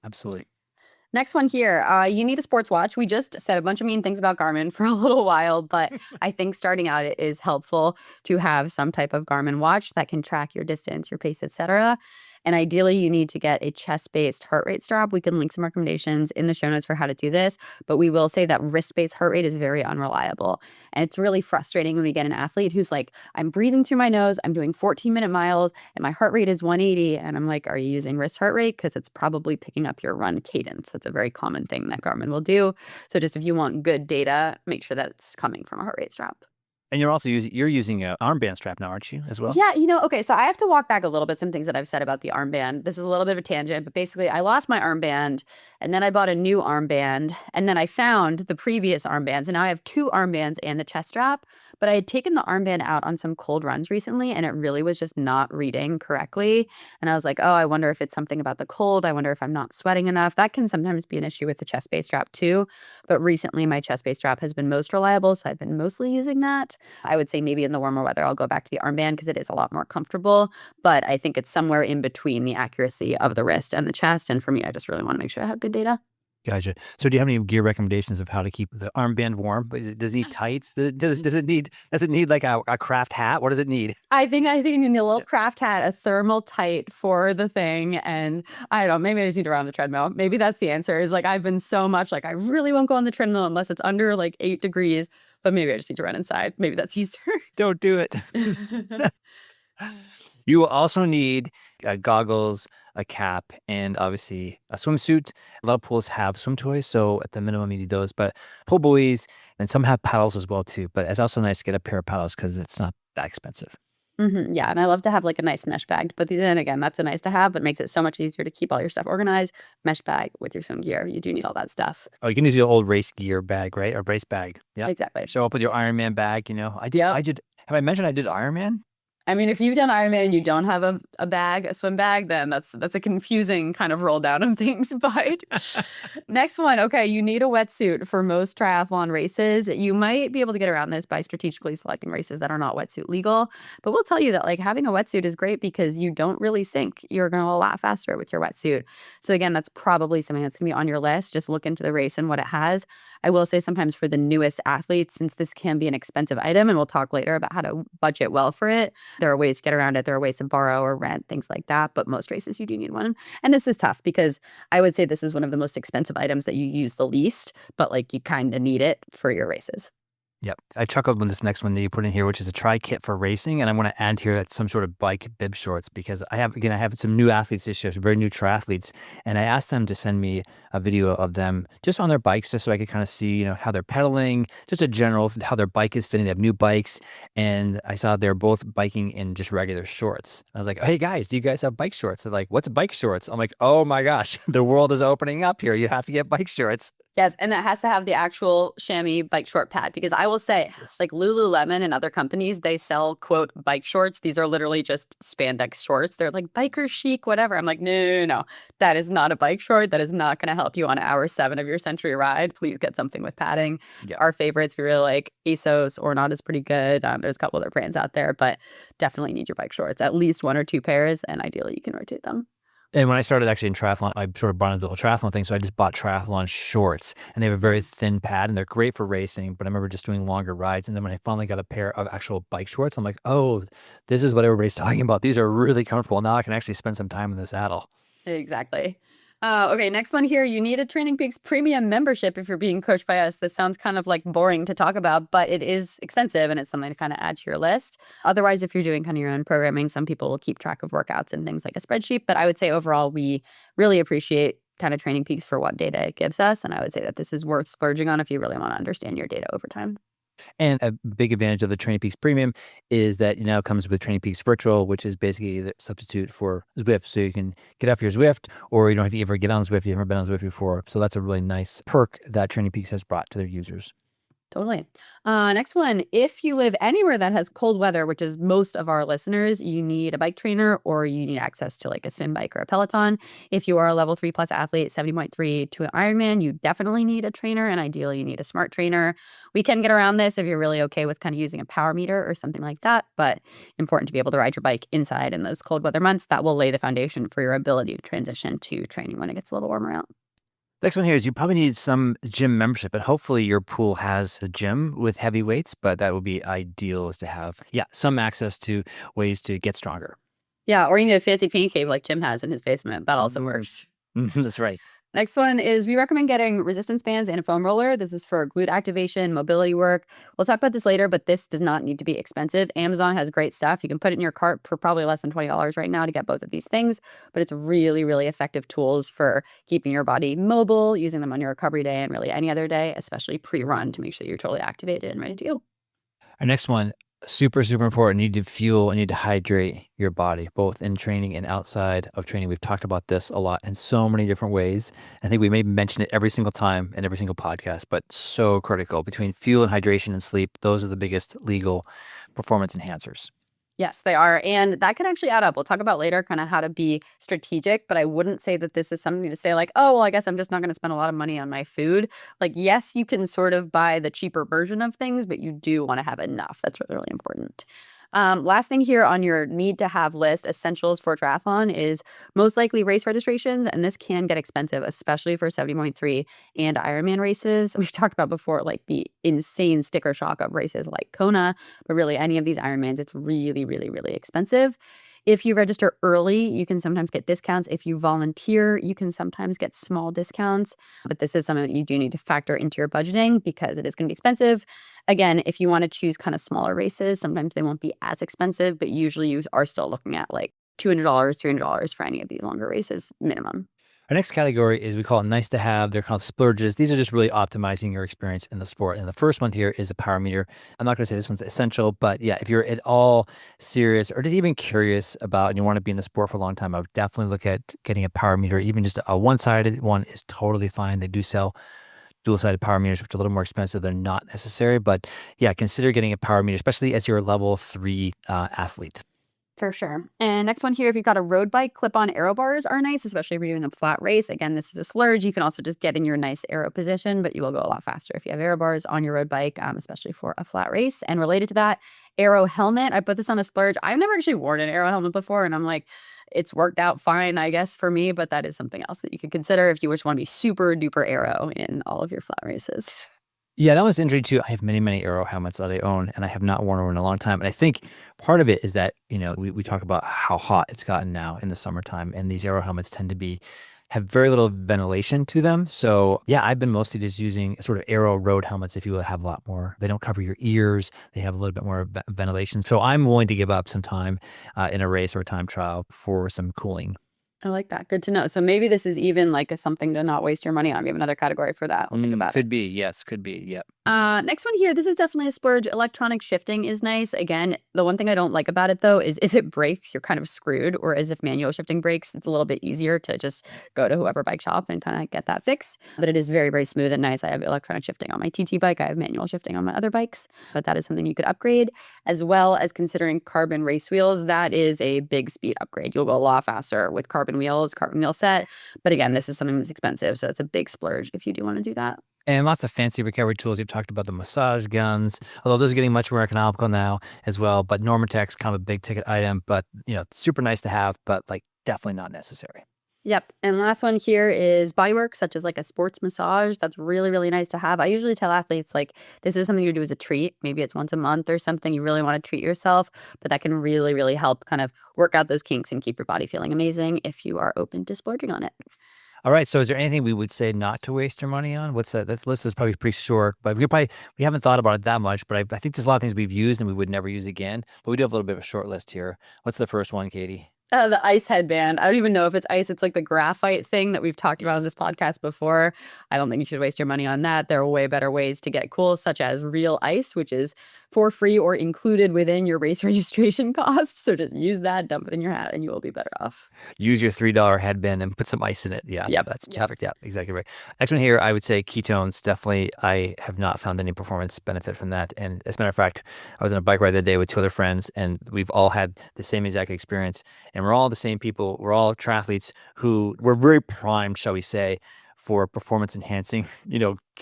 Absolutely. Next one here, you need a sports watch. We just said a bunch of mean things about Garmin for a little while, but I think starting out it is helpful to have some type of Garmin watch that can track your distance, your pace, etc. And ideally, you need to get a chest-based heart rate strap. We can link some recommendations in the show notes for how to do this, but we will say that wrist-based heart rate is very unreliable. And it's really frustrating when we get an athlete who's like, I'm breathing through my nose, I'm doing 14-minute miles, and my heart rate is 180. And I'm like, are you using wrist heart rate? Because it's probably picking up your run cadence. That's a very common thing that Garmin will do. So just if you want good data, make sure that it's coming from a heart rate strap. And you're using an armband strap now, aren't you, as well? Yeah, okay, so I have to walk back a little bit, some things that I've said about the armband. This is a little bit of a tangent, but basically I lost my armband and then I bought a new armband and then I found the previous armbands and now I have 2 armbands and the chest strap, but I had taken the armband out on some cold runs recently and it really was just not reading correctly. And I was like, oh, I wonder if it's something about the cold. I wonder if I'm not sweating enough. That can sometimes be an issue with the chest-based strap too. But recently my chest-based strap has been most reliable, so I've been mostly using that. I would say maybe in the warmer weather, I'll go back to the armband because it is a lot more comfortable. But I think it's somewhere in between the accuracy of the wrist and the chest. And for me, I just really want to make sure I have good data. Gotcha. So do you have any gear recommendations of how to keep the armband warm? Does it need tights? Does it need like a craft hat? What does it need? I think you need a little craft hat, a thermal tight for the thing, and I don't know, maybe I just need to run on the treadmill. Maybe that's the answer is like I've been so much like I really won't go on the treadmill unless it's under like 8 degrees, but maybe I just need to run inside. Maybe that's easier. Don't do it. You will also need goggles, a cap, and obviously a swimsuit. A lot of pools have swim toys, so at the minimum you need those. But pool buoys and some have paddles as well too. But it's also nice to get a pair of paddles because it's not that expensive. Yeah, and I love to have like a nice mesh bag, but then again, that's a nice to have, but makes it so much easier to keep all your stuff organized. Mesh bag with your swim gear, you do need all that stuff. Oh, you can use your old race gear bag, right? Or race bag. Yeah. Exactly. Show up with your Ironman bag. Yep. I did. Have I mentioned I did Ironman? I mean, if you've done Ironman and you don't have a bag, a swim bag, then that's a confusing kind of roll down of things. But next one, okay, you need a wetsuit for most triathlon races. You might be able to get around this by strategically selecting races that are not wetsuit legal. But we'll tell you that like having a wetsuit is great because you don't really sink. You're going to go a lot faster with your wetsuit. So again, that's probably something that's going to be on your list. Just look into the race and what it has. I will say sometimes for the newest athletes, since this can be an expensive item, and we'll talk later about how to budget well for it, there are ways to get around it. There are ways to borrow or rent, things like that. But most races, you do need one. And this is tough because I would say this is one of the most expensive items that you use the least, but like you kind of need it for your races. Yep. I chuckled when this next one that you put in here, which is a tri kit for racing. And I want to add here that some sort of bike bib shorts because I have some new athletes this year, some very new triathletes. And I asked them to send me a video of them just on their bikes, just so I could kind of see, how they're pedaling, just a general, how their bike is fitting. They have new bikes. And I saw they're both biking in just regular shorts. I was like, hey guys, do you guys have bike shorts? They're like, what's bike shorts? I'm like, oh my gosh, the world is opening up here. You have to get bike shorts. Yes, and that has to have the actual chamois bike short pad because I will say, Yes. like Lululemon and other companies, they sell quote bike shorts. These are literally just spandex shorts. They're like biker chic, whatever. I'm like, no. That is not a bike short. That is not going to help you on hour 7 of your century ride. Please get something with padding. Yeah. Our favorites, we really like ASOS or not is pretty good. There's a couple other brands out there, but definitely need your bike shorts, at least 1 or 2 pairs, and ideally you can rotate them. And when I started actually in triathlon, I sort of brought into the whole triathlon thing. So I just bought triathlon shorts and they have a very thin pad and they're great for racing. But I remember just doing longer rides. And then when I finally got a pair of actual bike shorts, I'm like, oh, this is what everybody's talking about. These are really comfortable. Now I can actually spend some time in the saddle. Exactly. Okay, next one here. You need a Training Peaks premium membership if you're being coached by us. This sounds kind of like boring to talk about, but it is expensive and it's something to kind of add to your list. Otherwise, if you're doing kind of your own programming, some people will keep track of workouts and things like a spreadsheet. But I would say overall, we really appreciate kind of Training Peaks for what data it gives us. And I would say that this is worth splurging on if you really want to understand your data over time. And a big advantage of the Training Peaks Premium is that it now comes with Training Peaks Virtual, which is basically the substitute for Zwift. So you can get off your Zwift, or you don't have to ever get on Zwift. You've never been on Zwift before. So that's a really nice perk that Training Peaks has brought to their users. Totally. Next one. If you live anywhere that has cold weather, which is most of our listeners, you need a bike trainer or you need access to like a spin bike or a Peloton. If you are a level 3+ athlete, 70.3 to an Ironman, you definitely need a trainer and ideally you need a smart trainer. We can get around this if you're really okay with kind of using a power meter or something like that, but important to be able to ride your bike inside in those cold weather months. That will lay the foundation for your ability to transition to training when it gets a little warmer out. Next one here is you probably need some gym membership, but hopefully your pool has a gym with heavy weights, but that would be ideal is to have, yeah, some access to ways to get stronger. Yeah, or you need a fancy pain cave like Jim has in his basement. That also works. That's right. Next one is we recommend getting resistance bands and a foam roller. This is for glute activation, mobility work. We'll talk about this later, but this does not need to be expensive. Amazon has great stuff. You can put it in your cart for probably less than $20 right now to get both of these things, but it's really, really effective tools for keeping your body mobile, using them on your recovery day and really any other day, especially pre-run to make sure you're totally activated and ready to go. Our next one, super, super important. You need to fuel and need to hydrate your body, both in training and outside of training. We've talked about this a lot in so many different ways. I think we may mention it every single time in every single podcast, but so critical between fuel and hydration and sleep. Those are the biggest legal performance enhancers. Yes, they are. And that can actually add up. We'll talk about later kind of how to be strategic, but I wouldn't say that this is something to say like, oh, well, I guess I'm just not going to spend a lot of money on my food. Like, yes, you can sort of buy the cheaper version of things, but you do want to have enough. That's really, really important. Last thing here on your need to have list, essentials for triathlon is most likely race registrations. And this can get expensive, especially for 70.3 and Ironman races. We've talked about before, like the insane sticker shock of races like Kona, but really any of these Ironmans, it's really, really, really expensive. If you register early, you can sometimes get discounts. If you volunteer, you can sometimes get small discounts. But this is something that you do need to factor into your budgeting because it is going to be expensive. Again, if you want to choose kind of smaller races, sometimes they won't be as expensive, but usually you are still looking at like $200, $300 for any of these longer races minimum. Our next category is we call it nice to have. They're called splurges. These are just really optimizing your experience in the sport. And the first one here is a power meter. I'm not going to say this one's essential, but yeah, if you're at all serious or just even curious about and you want to be in the sport for a long time, I would definitely look at getting a power meter. Even just a one-sided one is totally fine. They do sell dual-sided power meters, which are a little more expensive. They're not necessary, but yeah, consider getting a power meter, especially as you're a level 3 athlete. For sure. And next one here, if you've got a road bike, clip-on aero bars are nice, especially if you're doing a flat race. Again, this is a splurge. You can also just get in your nice aero position, but you will go a lot faster if you have aero bars on your road bike, especially for a flat race. And related to that, aero helmet. I put this on a splurge. I've never actually worn an aero helmet before, and I'm like, it's worked out fine, I guess, for me, but that is something else that you could consider if you just want to be super duper aero in all of your flat races. Yeah, that was interesting too. I have many, many Aero helmets that I own, and I have not worn one in a long time. And I think part of it is that, we talk about how hot it's gotten now in the summertime, and these Aero helmets tend to have very little ventilation to them. So yeah, I've been mostly just using sort of Aero road helmets, if you will, have a lot more. They don't cover your ears. They have a little bit more ventilation. So I'm willing to give up some time in a race or a time trial for some cooling. I like that. Good to know. So maybe this is even like a something to not waste your money on. We have another category for that. We'll think about it. Could be. Yes, could be. Yep. Next one here, this is definitely a splurge. Electronic shifting is nice. Again, the one thing I don't like about it though is if it breaks, you're kind of screwed. Whereas if manual shifting breaks, it's a little bit easier to just go to whoever bike shop and kind of get that fixed. But it is very, very smooth and nice. I have electronic shifting on my TT bike. I have manual shifting on my other bikes, but that is something you could upgrade, as well as considering carbon race wheels. That is a big speed upgrade. You'll go a lot faster with carbon wheels, carbon wheel set. But again, this is something that's expensive. So it's a big splurge if you do want to do that. And lots of fancy recovery tools. You've talked about the massage guns, although those are getting much more economical now as well. But Normatec's kind of a big ticket item, but super nice to have, but like definitely not necessary. Yep. And last one here is bodywork, such as like a sports massage. That's really, really nice to have. I usually tell athletes, like, this is something you do as a treat. Maybe it's once a month or something. You really want to treat yourself, but that can really, really help kind of work out those kinks and keep your body feeling amazing if you are open to splurging on it. All right. So is there anything we would say not to waste your money on? What's that? That list is probably pretty short, but we haven't thought about it that much, but I think there's a lot of things we've used and we would never use again, but we do have a little bit of a short list here. What's the first one, Katie? The ice headband. I don't even know if it's ice. It's like the graphite thing that we've talked about on this podcast before. I don't think you should waste your money on that. There are way better ways to get cool, such as real ice, which is for free or included within your race registration costs. So just use that, dump it in your hat, and you will be better off. Use your $3 headband and put some ice in it. Yeah, Yep. that's perfect. Yeah, exactly right. Next one here, I would say ketones. Definitely, I have not found any performance benefit from that. And as a matter of fact, I was on a bike ride the other day with two other friends, and we've all had the same exact experience. And we're all the same people. We're all triathletes who were very primed, shall we say, for performance enhancing,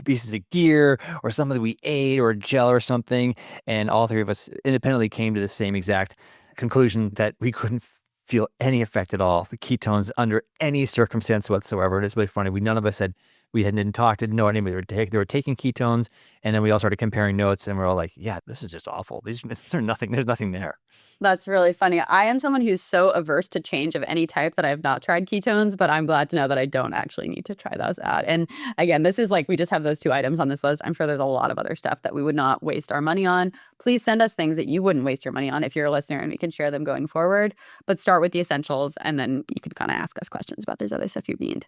pieces of gear or something we ate or a gel or something. And all three of us independently came to the same exact conclusion that we couldn't feel any effect at all. The ketones under any circumstance whatsoever. And it's really funny. None of us didn't talk, didn't know anybody. They were taking ketones, and then we all started comparing notes, and we're all like, yeah, this is just awful. There's nothing there. That's really funny. I am someone who's so averse to change of any type that I have not tried ketones, but I'm glad to know that I don't actually need to try those out. And again, this is like, we just have those two items on this list. I'm sure there's a lot of other stuff that we would not waste our money on. Please send us things that you wouldn't waste your money on if you're a listener, and we can share them going forward. But start with the essentials, and then you can kind of ask us questions about this other stuff you need.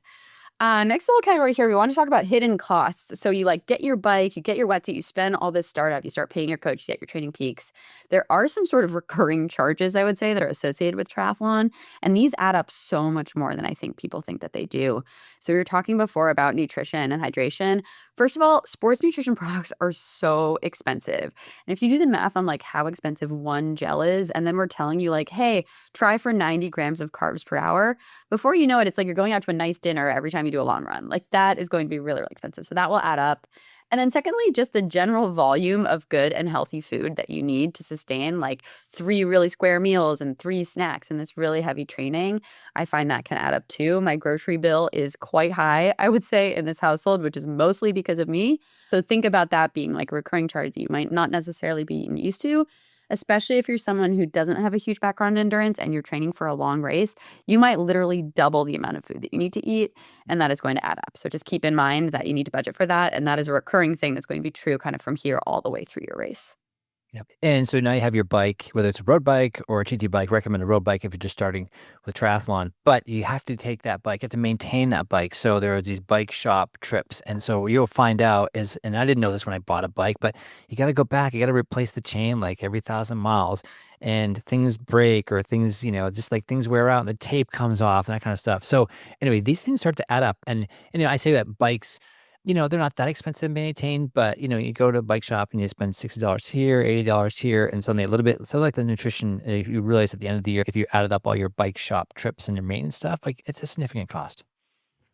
Next little category here, we want to talk about hidden costs. So you get your bike, you get your wetsuit, you spend all this startup, you start paying your coach, you get your training peaks. There are some sort of recurring charges, I would say, that are associated with triathlon, and these add up so much more than I think people think that they do. So we were talking before about nutrition and hydration. First of all, sports nutrition products are so expensive. And if you do the math on how expensive one gel is, and then we're telling you hey, try for 90 grams of carbs per hour, before you know it, it's like you're going out to a nice dinner every time you do a long run. Like that is going to be really, really expensive. So that will add up. And then secondly, just the general volume of good and healthy food that you need to sustain like 3 really square meals and 3 snacks and this really heavy training. I find that can add up too. My grocery bill is quite high, I would say, in this household, which is mostly because of me. So think about that being like a recurring charge that you might not necessarily be used to, especially if you're someone who doesn't have a huge background in endurance and you're training for a long race. You might literally double the amount of food that you need to eat, and that is going to add up. So just keep in mind that you need to budget for that, and that is a recurring thing that's going to be true kind of from here all the way through your race. Yep. And so now you have your bike, whether it's a road bike or a TT bike, recommend a road bike if you're just starting with triathlon, but you have to take that bike, you have to maintain that bike. So there are these bike shop trips. And so what you'll find out is, and I didn't know this when I bought a bike, but you got to go back, you got to replace the chain like every 1,000 miles, and things break or things, just like things wear out and the tape comes off and that kind of stuff. So anyway, these things start to add up. And I say that bikes, they're not that expensive to maintain, but you go to a bike shop and you spend $60 here, $80 here, and suddenly a little bit. So like the nutrition, you realize at the end of the year, if you added up all your bike shop trips and your maintenance stuff, like it's a significant cost.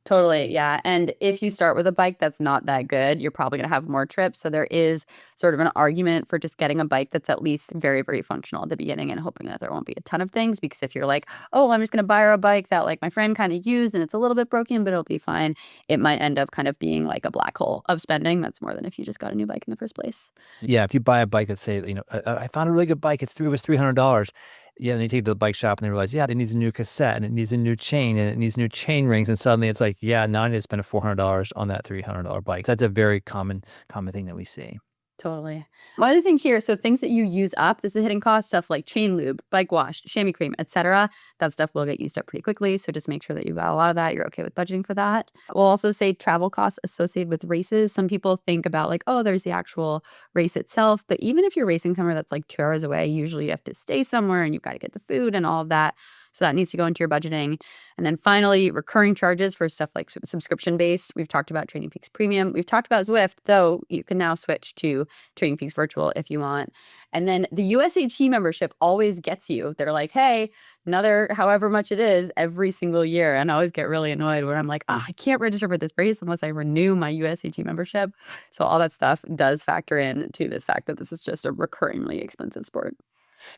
Totally, yeah. And if you start with a bike that's not that good, you're probably going to have more trips. So there is sort of an argument for just getting a bike that's at least very, very functional at the beginning and hoping that there won't be a ton of things. Because if you're like, oh, I'm just going to buy her a bike that like my friend kind of used and it's a little bit broken, but it'll be fine, it might end up kind of being like a black hole of spending. That's more than if you just got a new bike in the first place. Yeah, if you buy a bike that say, I found a really good bike, it was $300. Yeah, and they take it to the bike shop and they realize, yeah, it needs a new cassette and it needs a new chain and it needs new chain rings. And suddenly it's like, yeah, now I need to spend $400 on that $300 bike. That's a very common thing that we see. Totally. One other thing here, so things that you use up, this is hitting cost stuff like chain lube, bike wash, chamois cream, etc. That stuff will get used up pretty quickly. So just make sure that you've got a lot of that. You're okay with budgeting for that. We'll also say travel costs associated with races. Some people think about like, oh, there's the actual race itself. But even if you're racing somewhere that's like 2 hours away, usually you have to stay somewhere and you've got to get the food and all of that. So that needs to go into your budgeting. And then finally, recurring charges for stuff like subscription base. We've talked about Training Peaks Premium. We've talked about Zwift, though you can now switch to Training Peaks Virtual if you want. And then the USAT membership always gets you. They're like, hey, another however much it is every single year. And I always get really annoyed when I'm like, I can't register for this race unless I renew my USAT membership. So all that stuff does factor in to this fact that this is just a recurringly expensive sport.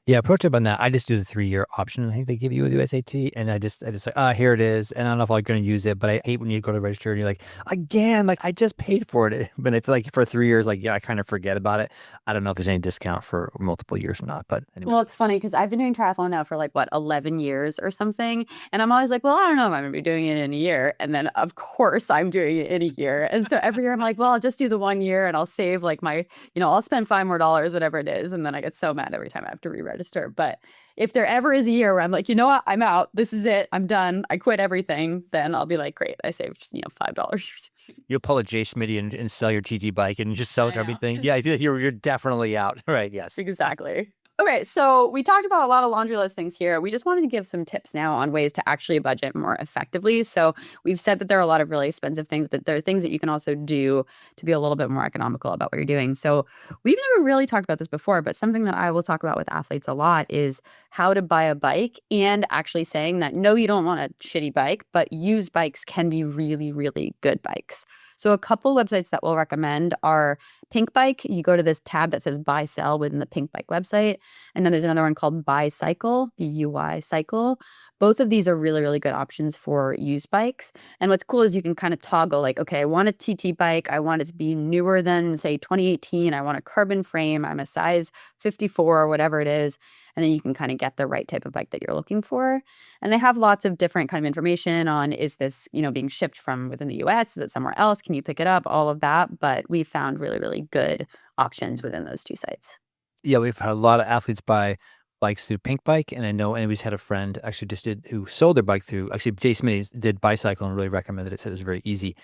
Yeah, pro tip on that. I just do the 3-year option. I think they give you with the SAT, and I just like, here it is. And I don't know if I'm going to use it, but I hate when you go to register and you're like, again, like I just paid for it. But I feel like for 3 years, like, yeah, I kind of forget about it. I don't know if there's any discount for multiple years or not, but anyway. Well, it's funny because I've been doing triathlon now for like what, 11 years or something. And I'm always like, well, I don't know if I'm going to be doing it in a year. And then, of course, I'm doing it in a year. And so every year I'm like, well, I'll just do the 1 year and I'll save like I'll spend $5 more, whatever it is. And then I get so mad every time I have to re-register. But if there ever is a year where I'm like, you know what, I'm out, this is it, I'm done, I quit everything, then I'll be like, great, I saved, $5 or something. You'll pull a J Smitty and sell your TT bike and just sell I it to know. everything. Yeah, you're definitely out. Right. Yes. Exactly. Okay, so we talked about a lot of laundry list things here. We just wanted to give some tips now on ways to actually budget more effectively. So we've said that there are a lot of really expensive things, but there are things that you can also do to be a little bit more economical about what you're doing. So we've never really talked about this before, but something that I will talk about with athletes a lot is how to buy a bike and actually saying that no, you don't want a shitty bike, but used bikes can be really, really good bikes. So a couple websites that we'll recommend are Pink Bike. You go to this tab that says buy sell within the Pink Bike website. And then there's another one called Buy Cycle, BUY Cycle. Both of these are really, really good options for used bikes. And what's cool is you can kind of toggle like, okay, I want a TT bike. I want it to be newer than, say, 2018. I want a carbon frame. I'm a size 54 or whatever it is. And then you can kind of get the right type of bike that you're looking for. And they have lots of different kind of information on, is this, being shipped from within the US? Is it somewhere else? Can you pick it up? All of that. But we found really, really good options within those two sites. Yeah, we've had a lot of athletes buy bikes through Pink Bike, and I know anybody's had a friend actually just did who sold their bike through. Actually, Jay Smitty did Bicycle and really recommended it. Said it was very easy.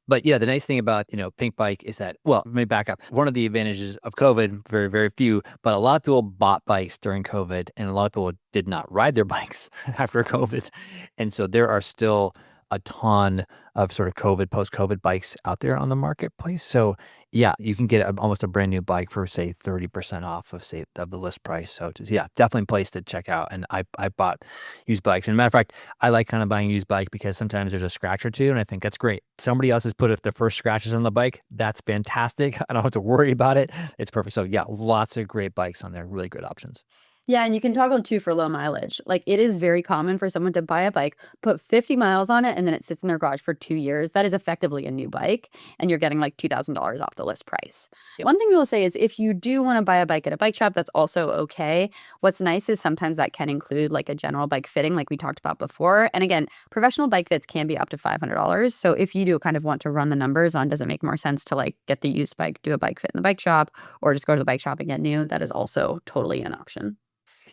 But yeah, the nice thing about, Pink Bike is that, well, let me back up. One of the advantages of COVID, very, very few, but a lot of people bought bikes during COVID and a lot of people did not ride their bikes after COVID. And so there are still a ton of sort of post-COVID bikes out there on the marketplace. So yeah, you can get almost a brand new bike for say 30% off of say of the list price. So just, yeah, definitely a place to check out. And I bought used bikes. And matter of fact, I like kind of buying a used bike because sometimes there's a scratch or two, and I think that's great. Somebody else has put if their first scratches on the bike, that's fantastic. I don't have to worry about it. It's perfect. So yeah, lots of great bikes on there. Really great options. Yeah, and you can toggle too for low mileage. Like it is very common for someone to buy a bike, put 50 miles on it, and then it sits in their garage for 2 years. That is effectively a new bike, and you're getting like $2,000 off the list price. One thing we will say is if you do want to buy a bike at a bike shop, that's also okay. What's nice is sometimes that can include like a general bike fitting, like we talked about before. And again, professional bike fits can be up to $500. So if you do kind of want to run the numbers on, does it make more sense to like get the used bike, do a bike fit in the bike shop, or just go to the bike shop and get new? That is also totally an option.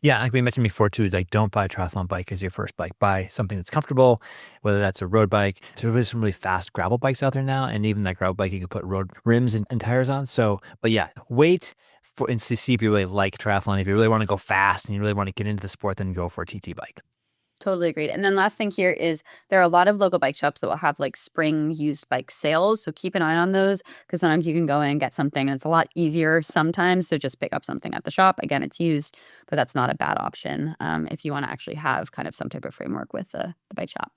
Yeah, like we mentioned before too, like don't buy a triathlon bike as your first bike. Buy something that's comfortable, whether that's a road bike. There's some really fast gravel bikes out there now, and even that gravel bike you can put road rims and tires on. So, but yeah, wait for and to see if you really like triathlon. If you really want to go fast and you really want to get into the sport, then go for a TT bike. Totally agreed. And then last thing here is there are a lot of local bike shops that will have like spring used bike sales. So keep an eye on those because sometimes you can go in and get something and it's a lot easier sometimes to just pick up something at the shop. Again, it's used, but that's not a bad option if you want to actually have kind of some type of framework with the bike shop.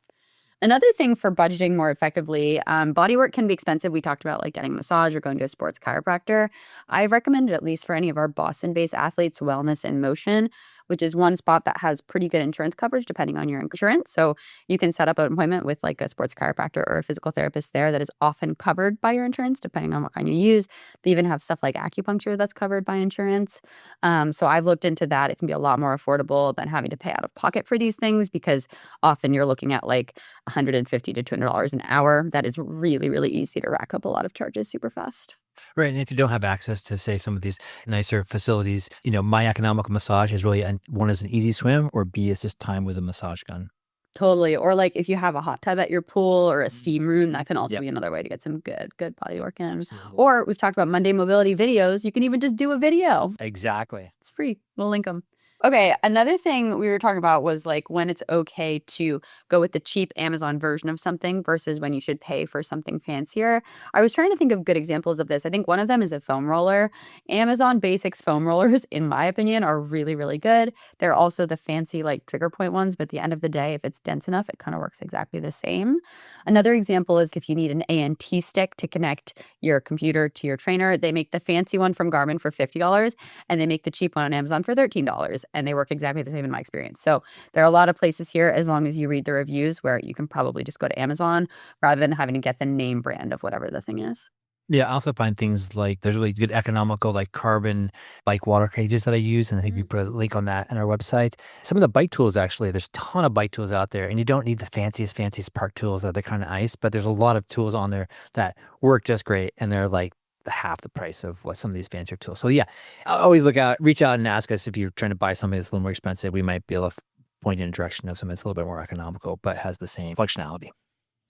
Another thing for budgeting more effectively, body work can be expensive. We talked about like getting a massage or going to a sports chiropractor. I recommended, at least for any of our Boston-based athletes, Wellness in Motion, which is one spot that has pretty good insurance coverage depending on your insurance. So you can set up an appointment with like a sports chiropractor or a physical therapist there that is often covered by your insurance, depending on what kind you use. They even have stuff like acupuncture that's covered by insurance. So I've looked into that. It can be a lot more affordable than having to pay out of pocket for these things because often you're looking at like $150 to $200 an hour. That is really, really easy to rack up a lot of charges super fast. Right. And if you don't have access to, say, some of these nicer facilities, my economical massage is really one is an easy swim, or B is just time with a massage gun. Totally. Or like if you have a hot tub at your pool or a steam room, that can also Yep. be another way to get some good body work in. Absolutely. Or we've talked about Monday mobility videos. You can even just do a video. Exactly. It's free. We'll link them. Okay, another thing we were talking about was like when it's okay to go with the cheap Amazon version of something versus when you should pay for something fancier. I was trying to think of good examples of this. I think one of them is a foam roller. Amazon Basics foam rollers, in my opinion, are really, really good. They're also the fancy like trigger point ones, but at the end of the day, if it's dense enough, it kind of works exactly the same. Another example is if you need an ANT stick to connect your computer to your trainer, they make the fancy one from Garmin for $50 and they make the cheap one on Amazon for $13 and they work exactly the same in my experience. So there are a lot of places here, as long as you read the reviews, where you can probably just go to Amazon rather than having to get the name brand of whatever the thing is. Yeah, I also find things like there's really good economical, like carbon bike water cages that I use. And I think we put a link on that on our website. Some of the bike tools, actually, there's a ton of bike tools out there, and you don't need the fanciest park tools that are kind of nice, but there's a lot of tools on there that work just great. And they're like half the price of what some of these fancier tools. So yeah, always reach out and ask us if you're trying to buy something that's a little more expensive. We might be able to point you in a direction of something that's a little bit more economical, but has the same functionality.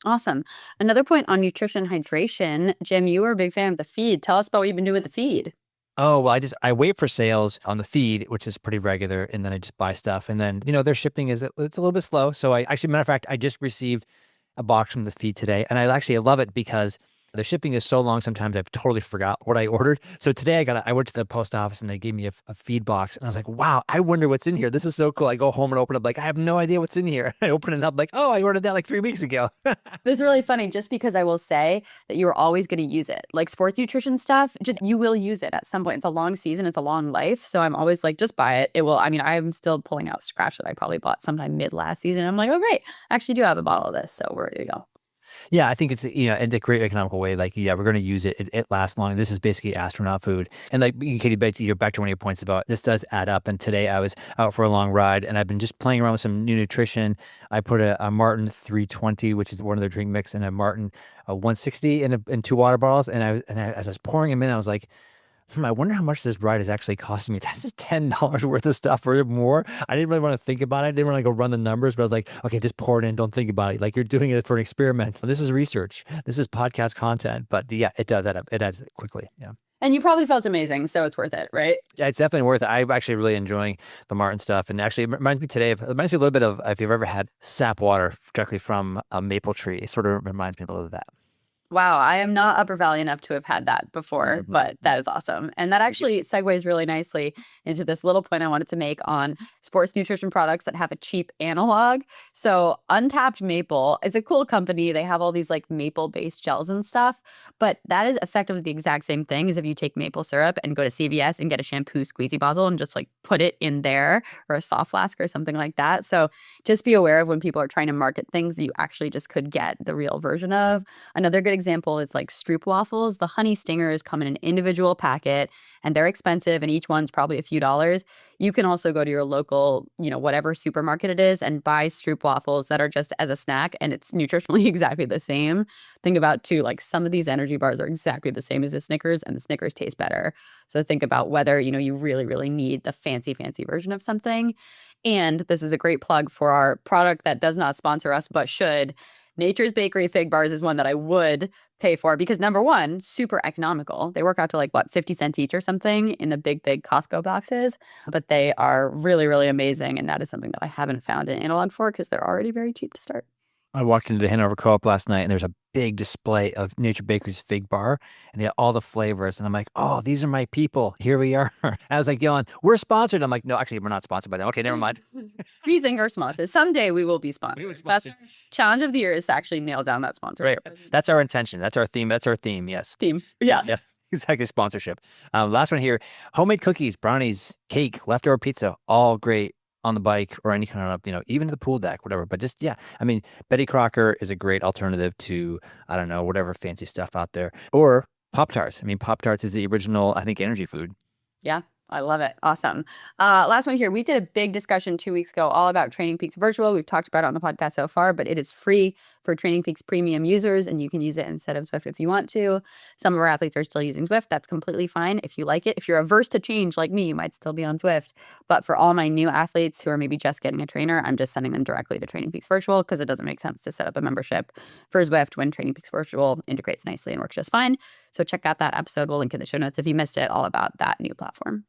Awesome. Another point on nutrition hydration, Jim, you were a big fan of the feed. Tell us about what you've been doing with the feed. Oh, well, I wait for sales on the feed, which is pretty regular, and then I just buy stuff. And then, their shipping it's a little bit slow. So matter of fact, I just received a box from the feed today, and I love it because the shipping is so long. Sometimes I've totally forgot what I ordered. So today I went to the post office and they gave me a feed box, and I was like, wow, I wonder what's in here. This is so cool. I go home and open it up, like, I have no idea what's in here. I open it up like, oh, I ordered that like 3 weeks ago. It's really funny just because I will say that you are always going to use it. Like sports nutrition stuff, just you will use it at some point. It's a long season, it's a long life. So I'm always like, just buy it. It will, I'm still pulling out scratch that I probably bought sometime mid last season. I'm like, oh, great. I actually do have a bottle of this. So we're ready to go. Yeah, I think it's it's a great economical way. Like, yeah, we're going to use it. It lasts long. This is basically astronaut food. And like, Katie, back to one of your points about this does add up. And today I was out for a long ride, and I've been just playing around with some new nutrition. I put a Martin 320, which is one of their drink mix, and a Martin 160 in two water bottles. As I was pouring them in, I was like, I wonder how much this ride is actually costing me. That's just $10 worth of stuff or more. I didn't really want to think about it. I didn't want to go run the numbers, but I was like, okay, just pour it in. Don't think about it. Like, you're doing it for an experiment. This is research. This is podcast content. But yeah, it does add up. It adds quickly. Yeah. And you probably felt amazing, so it's worth it, right? Yeah, it's definitely worth it. I'm actually really enjoying the Martin stuff. And actually, it reminds me today it reminds me a little bit of if you've ever had sap water directly from a maple tree. It sort of reminds me a little of that. Wow, I am not Upper Valley enough to have had that before, but that is awesome. And that actually segues really nicely into this little point I wanted to make on sports nutrition products that have a cheap analog. So, Untapped Maple is a cool company. They have all these like maple based gels and stuff, but that is effectively the exact same thing as if you take maple syrup and go to CVS and get a shampoo squeezy bottle and just like put it in there or a soft flask or something like that. So, just be aware of when people are trying to market things that you actually just could get the real version of. Another good example is like Stroop waffles. The honey stingers come in an individual packet and they're expensive and each one's probably a few dollars. You can also go to your local, whatever supermarket it is and buy Stroop waffles that are just as a snack and it's nutritionally exactly the same. Think about too, like some of these energy bars are exactly the same as the Snickers and the Snickers taste better. So think about whether, you really, really need the fancy, fancy version of something. And this is a great plug for our product that does not sponsor us, but should. Nature's Bakery fig bars is one that I would pay for because number one, super economical. They work out to like what, 50 cents each or something in the big, big Costco boxes, but they are really, really amazing. And that is something that I haven't found an analog for because they're already very cheap to start. I walked into the Hanover Co-op last night and there's a big display of Nature Bakery's fig bar and they had all the flavors. And I'm like, oh, these are my people. Here we are. I was like yelling, we're sponsored. I'm like, no, actually, we're not sponsored by them. Okay, never mind. Rethink our sponsors. Someday we will be We sponsored. were That's sponsored. challenge of the year is to actually nail down that sponsor. Right. That's our intention. That's our theme. That's our theme. Yes. Theme. Yeah. Yeah. Exactly. Sponsorship. Last one here. Homemade cookies, brownies, cake, leftover pizza, all great on the bike or any kind of, even the pool deck, whatever. But just, yeah, I mean, Betty Crocker is a great alternative to, I don't know, whatever fancy stuff out there. Or Pop-Tarts. I mean, Pop-Tarts is the original, I think, energy food. Yeah, I love it. Awesome. Last one here. We did a big discussion 2 weeks ago all about Training Peaks Virtual. We've talked about it on the podcast so far, but it is free for Training Peaks premium users, and you can use it instead of Zwift if you want to. Some of our athletes are still using Zwift. That's completely fine if you like it. If you're averse to change like me, you might still be on Zwift. But for all my new athletes who are maybe just getting a trainer, I'm just sending them directly to Training Peaks Virtual because it doesn't make sense to set up a membership for Zwift when Training Peaks Virtual integrates nicely and works just fine. So check out that episode. We'll link in the show notes if you missed it, all about that new platform.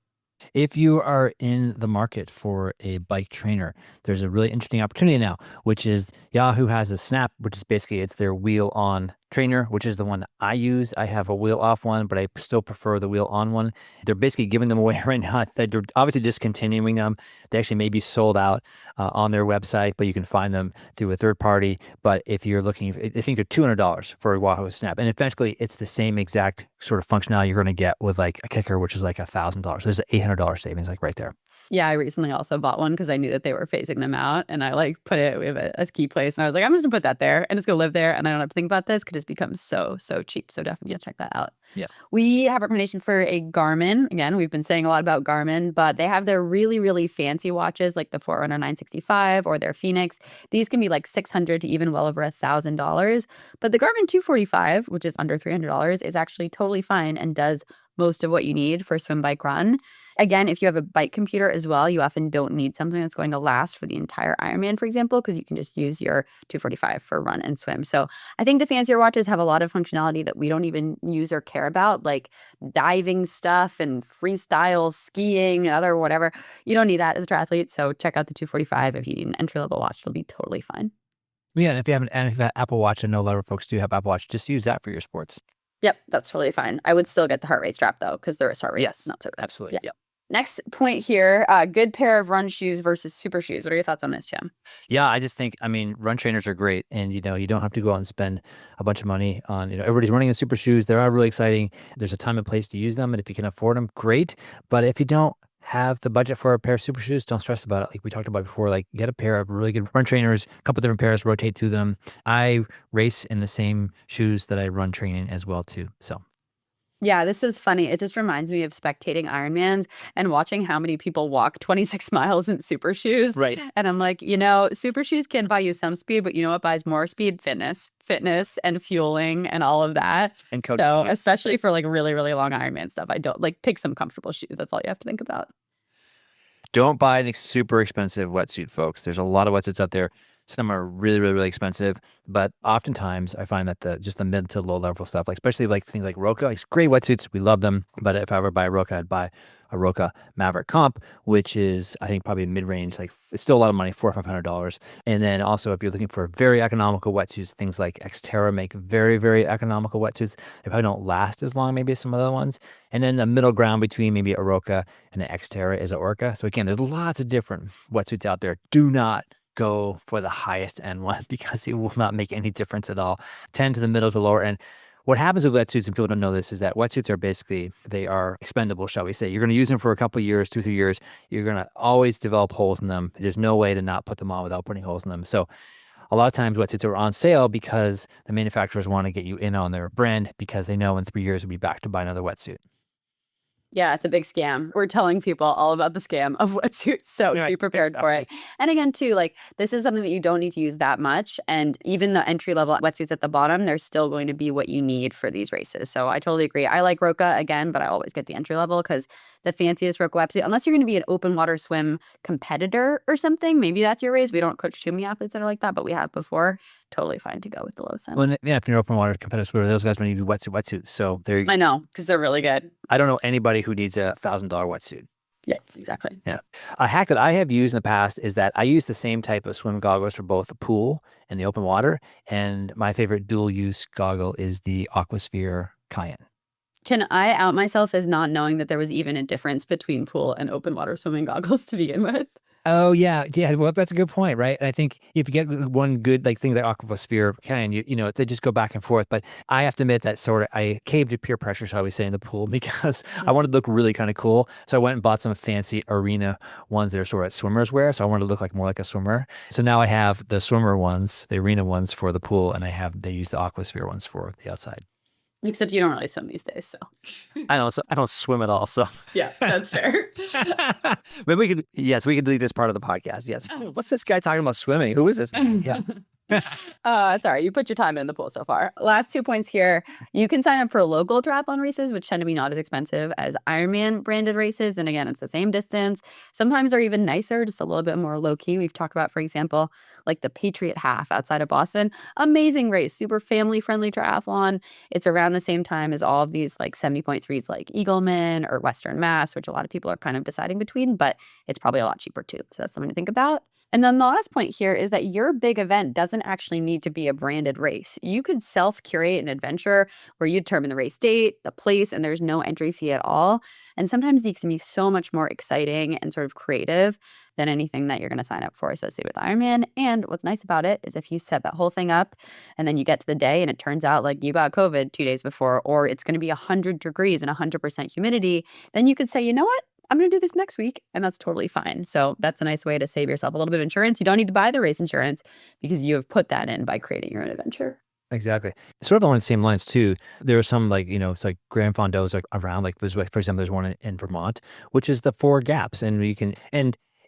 If you are in the market for a bike trainer, there's a really interesting opportunity now, which is Yahoo has a Snap, which is basically it's their wheel on trainer, which is the one that I use. I have a wheel off one, but I still prefer the wheel on one. They're basically giving them away right now. They're obviously discontinuing them. They actually may be sold out on their website, but you can find them through a third party. But if you're looking, I think they're $200 for a Wahoo Snap. And eventually it's the same exact sort of functionality you're going to get with like a kicker, which is like $1,000. There's an $800 savings like right there. Yeah, I recently also bought one because I knew that they were phasing them out. And I like put it, we have a ski place. And I was like, I'm just gonna put that there and it's gonna live there. And I don't have to think about this because it's become so, so cheap. So definitely check that out. Yeah. We have a recommendation for a Garmin. Again, we've been saying a lot about Garmin, but they have their really, really fancy watches like the Forerunner 965 or their Phoenix. These can be like $600 to even well over $1,000. But the Garmin 245, which is under $300, is actually totally fine and does most of what you need for swim, bike, run. Again, if you have a bike computer as well, you often don't need something that's going to last for the entire Ironman, for example, because you can just use your 245 for run and swim. So I think the fancier watches have a lot of functionality that we don't even use or care about, like diving stuff and freestyle skiing, other whatever. You don't need that as a triathlete. So check out the 245. If you need an entry-level watch, it'll be totally fine. Yeah, and if you have an Apple Watch, I know a lot of folks do have Apple Watch, just use that for your sports. Yep, that's totally fine. I would still get the heart rate strap though, because there is heart rate. Yes, Not so good. absolutely. Yeah. Next point here, good pair of run shoes versus super shoes. What are your thoughts on this, Jim? Yeah, I just think, I mean, run trainers are great. And, you don't have to go out and spend a bunch of money on, everybody's running the super shoes. They are really exciting. There's a time and place to use them. And if you can afford them, great. But if you don't have the budget for a pair of super shoes, don't stress about it. Like we talked about before, like get a pair of really good run trainers, a couple different pairs, rotate through them. I race in the same shoes that I run training as well too. So. Yeah, this is funny. It just reminds me of spectating Ironmans and watching how many people walk 26 miles in super shoes. Right. And I'm like, super shoes can buy you some speed, but you know what buys more speed? Fitness and fueling and all of that. And coaching. So especially for like really, really long Ironman stuff, I don't like pick some comfortable shoes. That's all you have to think about. Don't buy an super expensive wetsuit, folks. There's a lot of wetsuits out there Some are really, really, really expensive, but oftentimes I find that just the mid to low level stuff, like especially like things like Roka, like great wetsuits, we love them. But if I ever buy a Roka, I'd buy a Roka Maverick Comp, which is I think probably mid range, like it's still a lot of money, $400 or $500. And then also if you're looking for very economical wetsuits, things like Xterra make very, very economical wetsuits. They probably don't last as long maybe as some other ones. And then the middle ground between maybe a Roka and an Xterra is a Orca. So again, there's lots of different wetsuits out there. Do not go for the highest end one because it will not make any difference at all. Tend to the middle to lower end. What happens with wetsuits, and people don't know this, is that wetsuits are basically, they are expendable, shall we say. You're going to use them for a couple of years, 2, 3 years. You're going to always develop holes in them. There's no way to not put them on without putting holes in them. So a lot of times wetsuits are on sale because the manufacturers want to get you in on their brand because they know in 3 years you'll be back to buy another wetsuit. Yeah, it's a big scam. We're telling people all about the scam of wetsuits, so Right, be prepared for it. And again, too, like this is something that you don't need to use that much. And even the entry level wetsuits at the bottom, they're still going to be what you need for these races. So I totally agree. I like Roka again, but I always get the entry level because the fanciest Roka wetsuit, unless you're going to be an open water swim competitor or something, maybe that's your race. We don't coach too many athletes that are like that, but we have before. Totally fine to go with the lowest end. Well, yeah, if you're open water competitive swimmer, those guys need to do wetsuits. So there you go. I know, because they're really good. I don't know anybody who needs a $1,000 wetsuit. Yeah, exactly. Yeah. A hack that I have used in the past is that I use the same type of swim goggles for both the pool and the open water. And my favorite dual use goggle is the Aquasphere Cayenne. Can I out myself as not knowing that there was even a difference between pool and open water swimming goggles to begin with? Oh yeah, yeah. Well, that's a good point, right? And I think if you get one good like thing like Aquasphere Cayenne, you know they just go back and forth. But I have to admit that sort of I caved to peer pressure, shall we say, in the pool because I wanted to look really kind of cool. So I went and bought some fancy arena ones that are sort of swimmers wear. So I wanted to look like more like a swimmer. So now I have the swimmer ones, the arena ones for the pool, and they use the Aquasphere ones for the outside. Except you don't really swim these days, so. I don't swim at all, so. Yeah, that's fair. But we could delete this part of the podcast. Yes. What's this guy talking about swimming? Who is this? Yeah. It's all right. You put your time in the pool so far. Last 2 points here. You can sign up for local triathlon races, which tend to be not as expensive as Ironman branded races. And again, it's the same distance. Sometimes they're even nicer, just a little bit more low key. We've talked about, for example, like the Patriot Half outside of Boston. Amazing race, super family friendly triathlon. It's around the same time as all of these like 70.3s like Eagleman or Western Mass, which a lot of people are kind of deciding between, but it's probably a lot cheaper too. So that's something to think about. And then the last point here is that your big event doesn't actually need to be a branded race. You could self-curate an adventure where you determine the race date, the place, and there's no entry fee at all. And sometimes these can be so much more exciting and sort of creative than anything that you're going to sign up for associated with Ironman. And what's nice about it is if you set that whole thing up and then you get to the day and it turns out like you got COVID 2 days before, or it's going to be 100 degrees and 100% humidity, then you could say, you know what? I'm going to do this next week, and that's totally fine. So that's a nice way to save yourself a little bit of insurance. You don't need to buy the race insurance because you have put that in by creating your own adventure. Exactly. Sort of along the same lines too. There are some like, it's like Grand Fondos like around, like for example, there's one in Vermont, which is the Four Gaps. And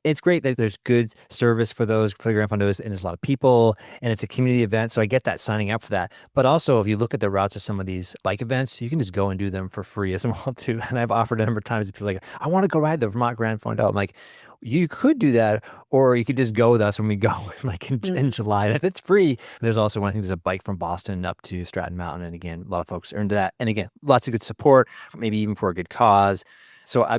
it's great that there's good service for the Grand Fondos, and there's a lot of people, and it's a community event. So I get that signing up for that. But also, if you look at the routes of some of these bike events, you can just go and do them for free as well too. And I've offered a number of times to people like, I want to go ride the Vermont Grand Fondo. I'm like, you could do that, or you could just go with us when we go like in July. If it's free. There's also one, I think there's a bike from Boston up to Stratton Mountain. And again, a lot of folks are into that. And again, lots of good support, maybe even for a good cause. So I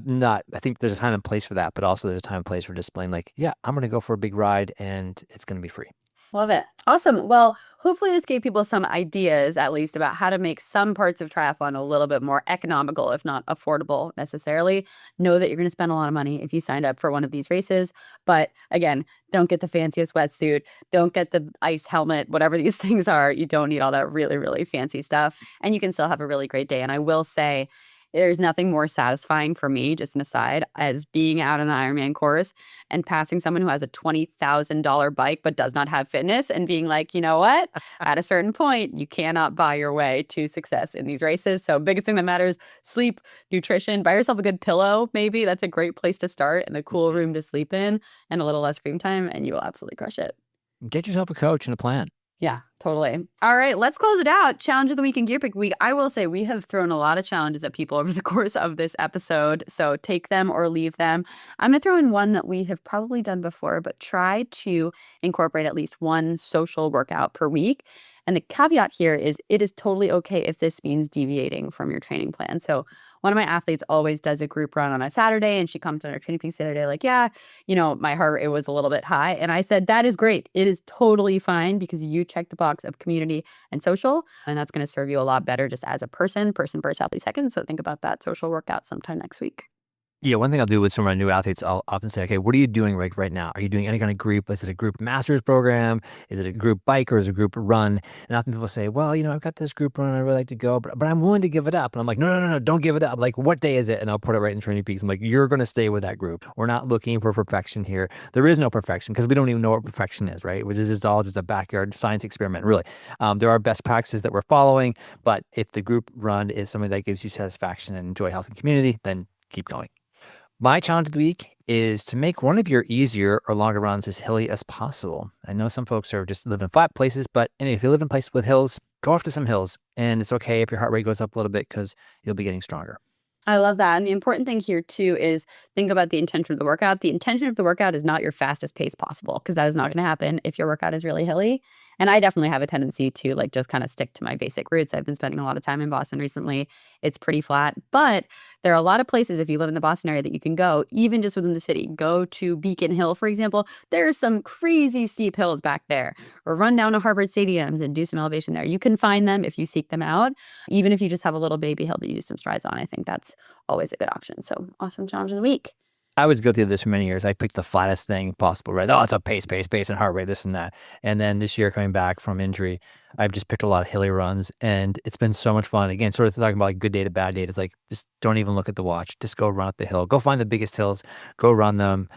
think there's a time and place for that, but also there's a time and place for displaying like, yeah, I'm going to go for a big ride and it's going to be free. Love it. Awesome. Well, hopefully this gave people some ideas, at least, about how to make some parts of triathlon a little bit more economical, if not affordable necessarily. Know that you're going to spend a lot of money if you signed up for one of these races. But again, don't get the fanciest wetsuit. Don't get the ice helmet, whatever these things are. You don't need all that really, really fancy stuff. And you can still have a really great day. And I will say, there's nothing more satisfying for me, just an aside, as being out on an Ironman course and passing someone who has a $20,000 bike but does not have fitness and being like, you know what? At a certain point, you cannot buy your way to success in these races. So biggest thing that matters, sleep, nutrition, buy yourself a good pillow, maybe. That's a great place to start, and a cool room to sleep in and a little less screen time, and you will absolutely crush it. Get yourself a coach and a plan. Yeah, totally. All right, let's close it out. Challenge of the week and gear pick week. I will say we have thrown a lot of challenges at people over the course of this episode. So take them or leave them. I'm going to throw in one that we have probably done before, but try to incorporate at least one social workout per week. And the caveat here is it is totally okay if this means deviating from your training plan. So one of my athletes always does a group run on a Saturday, and she comes on her training peaks the other day like, yeah, my heart rate was a little bit high. And I said, that is great. It is totally fine because you check the box of community and social, and that's going to serve you a lot better just as a person first, athlete second. So think about that social workout sometime next week. Yeah, one thing I'll do with some of my new athletes, I'll often say, okay, what are you doing right now? Are you doing any kind of group? Is it a group master's program? Is it a group bike or is it a group run? And often people say, well, I've got this group run I really like to go, but I'm willing to give it up. And I'm like, no, don't give it up. Like, what day is it? And I'll put it right in Training Peaks. I'm like, you're going to stay with that group. We're not looking for perfection here. There is no perfection because we don't even know what perfection is, right? Which is it's all just a backyard science experiment, really. There are best practices that we're following, but if the group run is something that gives you satisfaction and enjoy health and community, then keep going. My challenge of the week is to make one of your easier or longer runs as hilly as possible. I know some folks are just live in flat places, but if you live in places with hills, go off to some hills. And it's okay if your heart rate goes up a little bit because you'll be getting stronger. I love that. And the important thing here, too, is think about the intention of the workout. The intention of the workout is not your fastest pace possible because that is not going to happen if your workout is really hilly. And I definitely have a tendency to just kind of stick to my basic routes. I've been spending a lot of time in Boston recently. It's pretty flat, but there are a lot of places if you live in the Boston area that you can go, even just within the city. Go to Beacon Hill, for example. There are some crazy steep hills back there. Or run down to Harvard stadiums and do some elevation there. You can find them if you seek them out, even if you just have a little baby hill to use some strides on. I think that's always a good option. So awesome challenge of the week. I was guilty of this for many years. I picked the flattest thing possible, right? Oh, it's a pace, and heart rate, this and that. And then this year, coming back from injury, I've just picked a lot of hilly runs, and it's been so much fun. Again, sort of talking about good day to bad day. It's like, just don't even look at the watch. Just go run up the hill. Go find the biggest hills. Go run them.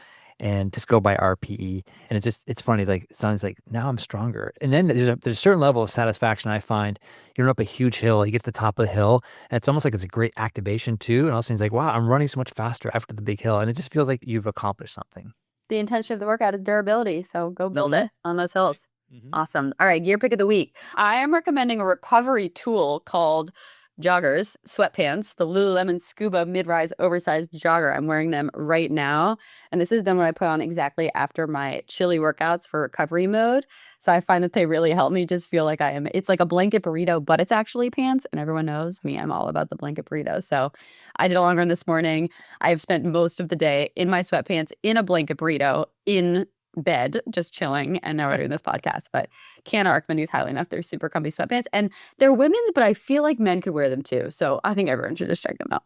And just go by RPE. And it's funny, like it sounds like now I'm stronger. And then there's a certain level of satisfaction I find. You run up a huge hill, you get to the top of the hill, and it's almost like it's a great activation too. And all of a sudden it's like, wow, I'm running so much faster after the big hill. And it just feels like you've accomplished something. The intention of the workout is durability. So go build it on those hills. Mm-hmm. Awesome. All right, gear pick of the week. I am recommending a recovery tool called joggers, sweatpants, the Lululemon Scuba mid-rise oversized jogger. I'm wearing them right now. And this has been what I put on exactly after my chilly workouts for recovery mode. So I find that they really help me just feel like it's like a blanket burrito, but it's actually pants. And everyone knows me, I'm all about the blanket burrito. So I did a long run this morning. I've spent most of the day in my sweatpants, in a blanket burrito, in bed, just chilling, and now we're doing this podcast, but cannot recommend these highly enough. They're super comfy sweatpants, and they're women's, but I feel like men could wear them too. So I think everyone should just check them out.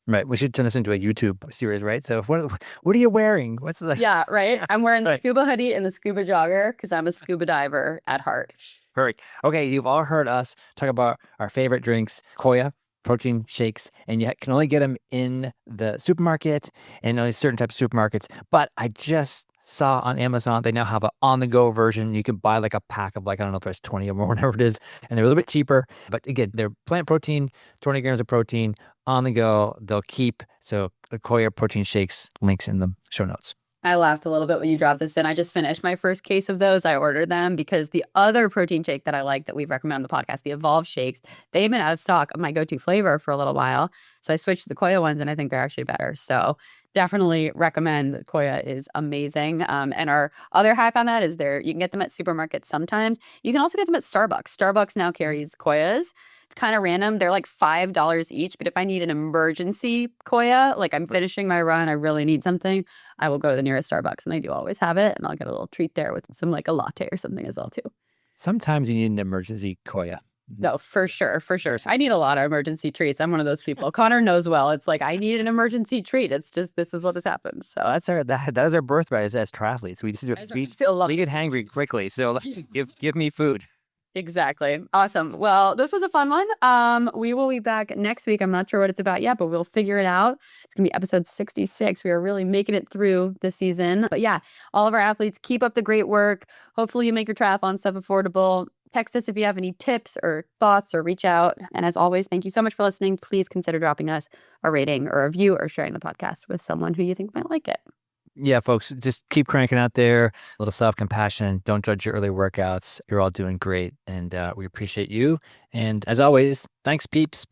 Right. We should turn this into a YouTube series, right? So what are you wearing? What's the Yeah, right. I'm wearing the scuba hoodie and the scuba jogger because I'm a scuba diver at heart. Perfect. Okay, you've all heard us talk about our favorite drinks, Koya, protein shakes, and you can only get them in the supermarket and only certain types of supermarkets. But I just saw on Amazon, they now have an on-the-go version. You can buy like a pack of I don't know if there's 20 of them or whatever it is, and they're a little bit cheaper. But again, they're plant protein, 20 grams of protein on the go. They'll keep. So the Koya protein shakes, links in the show notes. I laughed a little bit when you dropped this in. I just finished my first case of those. I ordered them because the other protein shake that I like that we've recommended on the podcast, the Evolve shakes, they've been out of stock of my go-to flavor for a little while. So I switched to the Koya ones and I think they're actually better. So definitely recommend that. Koya is amazing. And our other hack on that is you can get them at supermarkets sometimes. You can also get them at Starbucks. Starbucks now carries Koyas. It's kind of random. They're like $5 each. But if I need an emergency Koya, like I'm finishing my run, I really need something, I will go to the nearest Starbucks. And they do always have it. And I'll get a little treat there with some like a latte or something as well, too. Sometimes you need an emergency Koya. No, for sure. For sure. I need a lot of emergency treats. I'm one of those people. Connor knows well. It's like, I need an emergency treat. It's just, this is what has happened. So that is our birthright as triathletes. We get hangry quickly. So give me food. Exactly. Awesome. Well, this was a fun one. We will be back next week. I'm not sure what it's about yet, but we'll figure it out. It's going to be episode 66. We are really making it through this season. But yeah, all of our athletes, keep up the great work. Hopefully you make your triathlon stuff affordable. Text us if you have any tips or thoughts or reach out. And as always, thank you so much for listening. Please consider dropping us a rating or a review or sharing the podcast with someone who you think might like it. Yeah, folks, just keep cranking out there. A little self-compassion. Don't judge your early workouts. You're all doing great, and we appreciate you. And as always, thanks, peeps.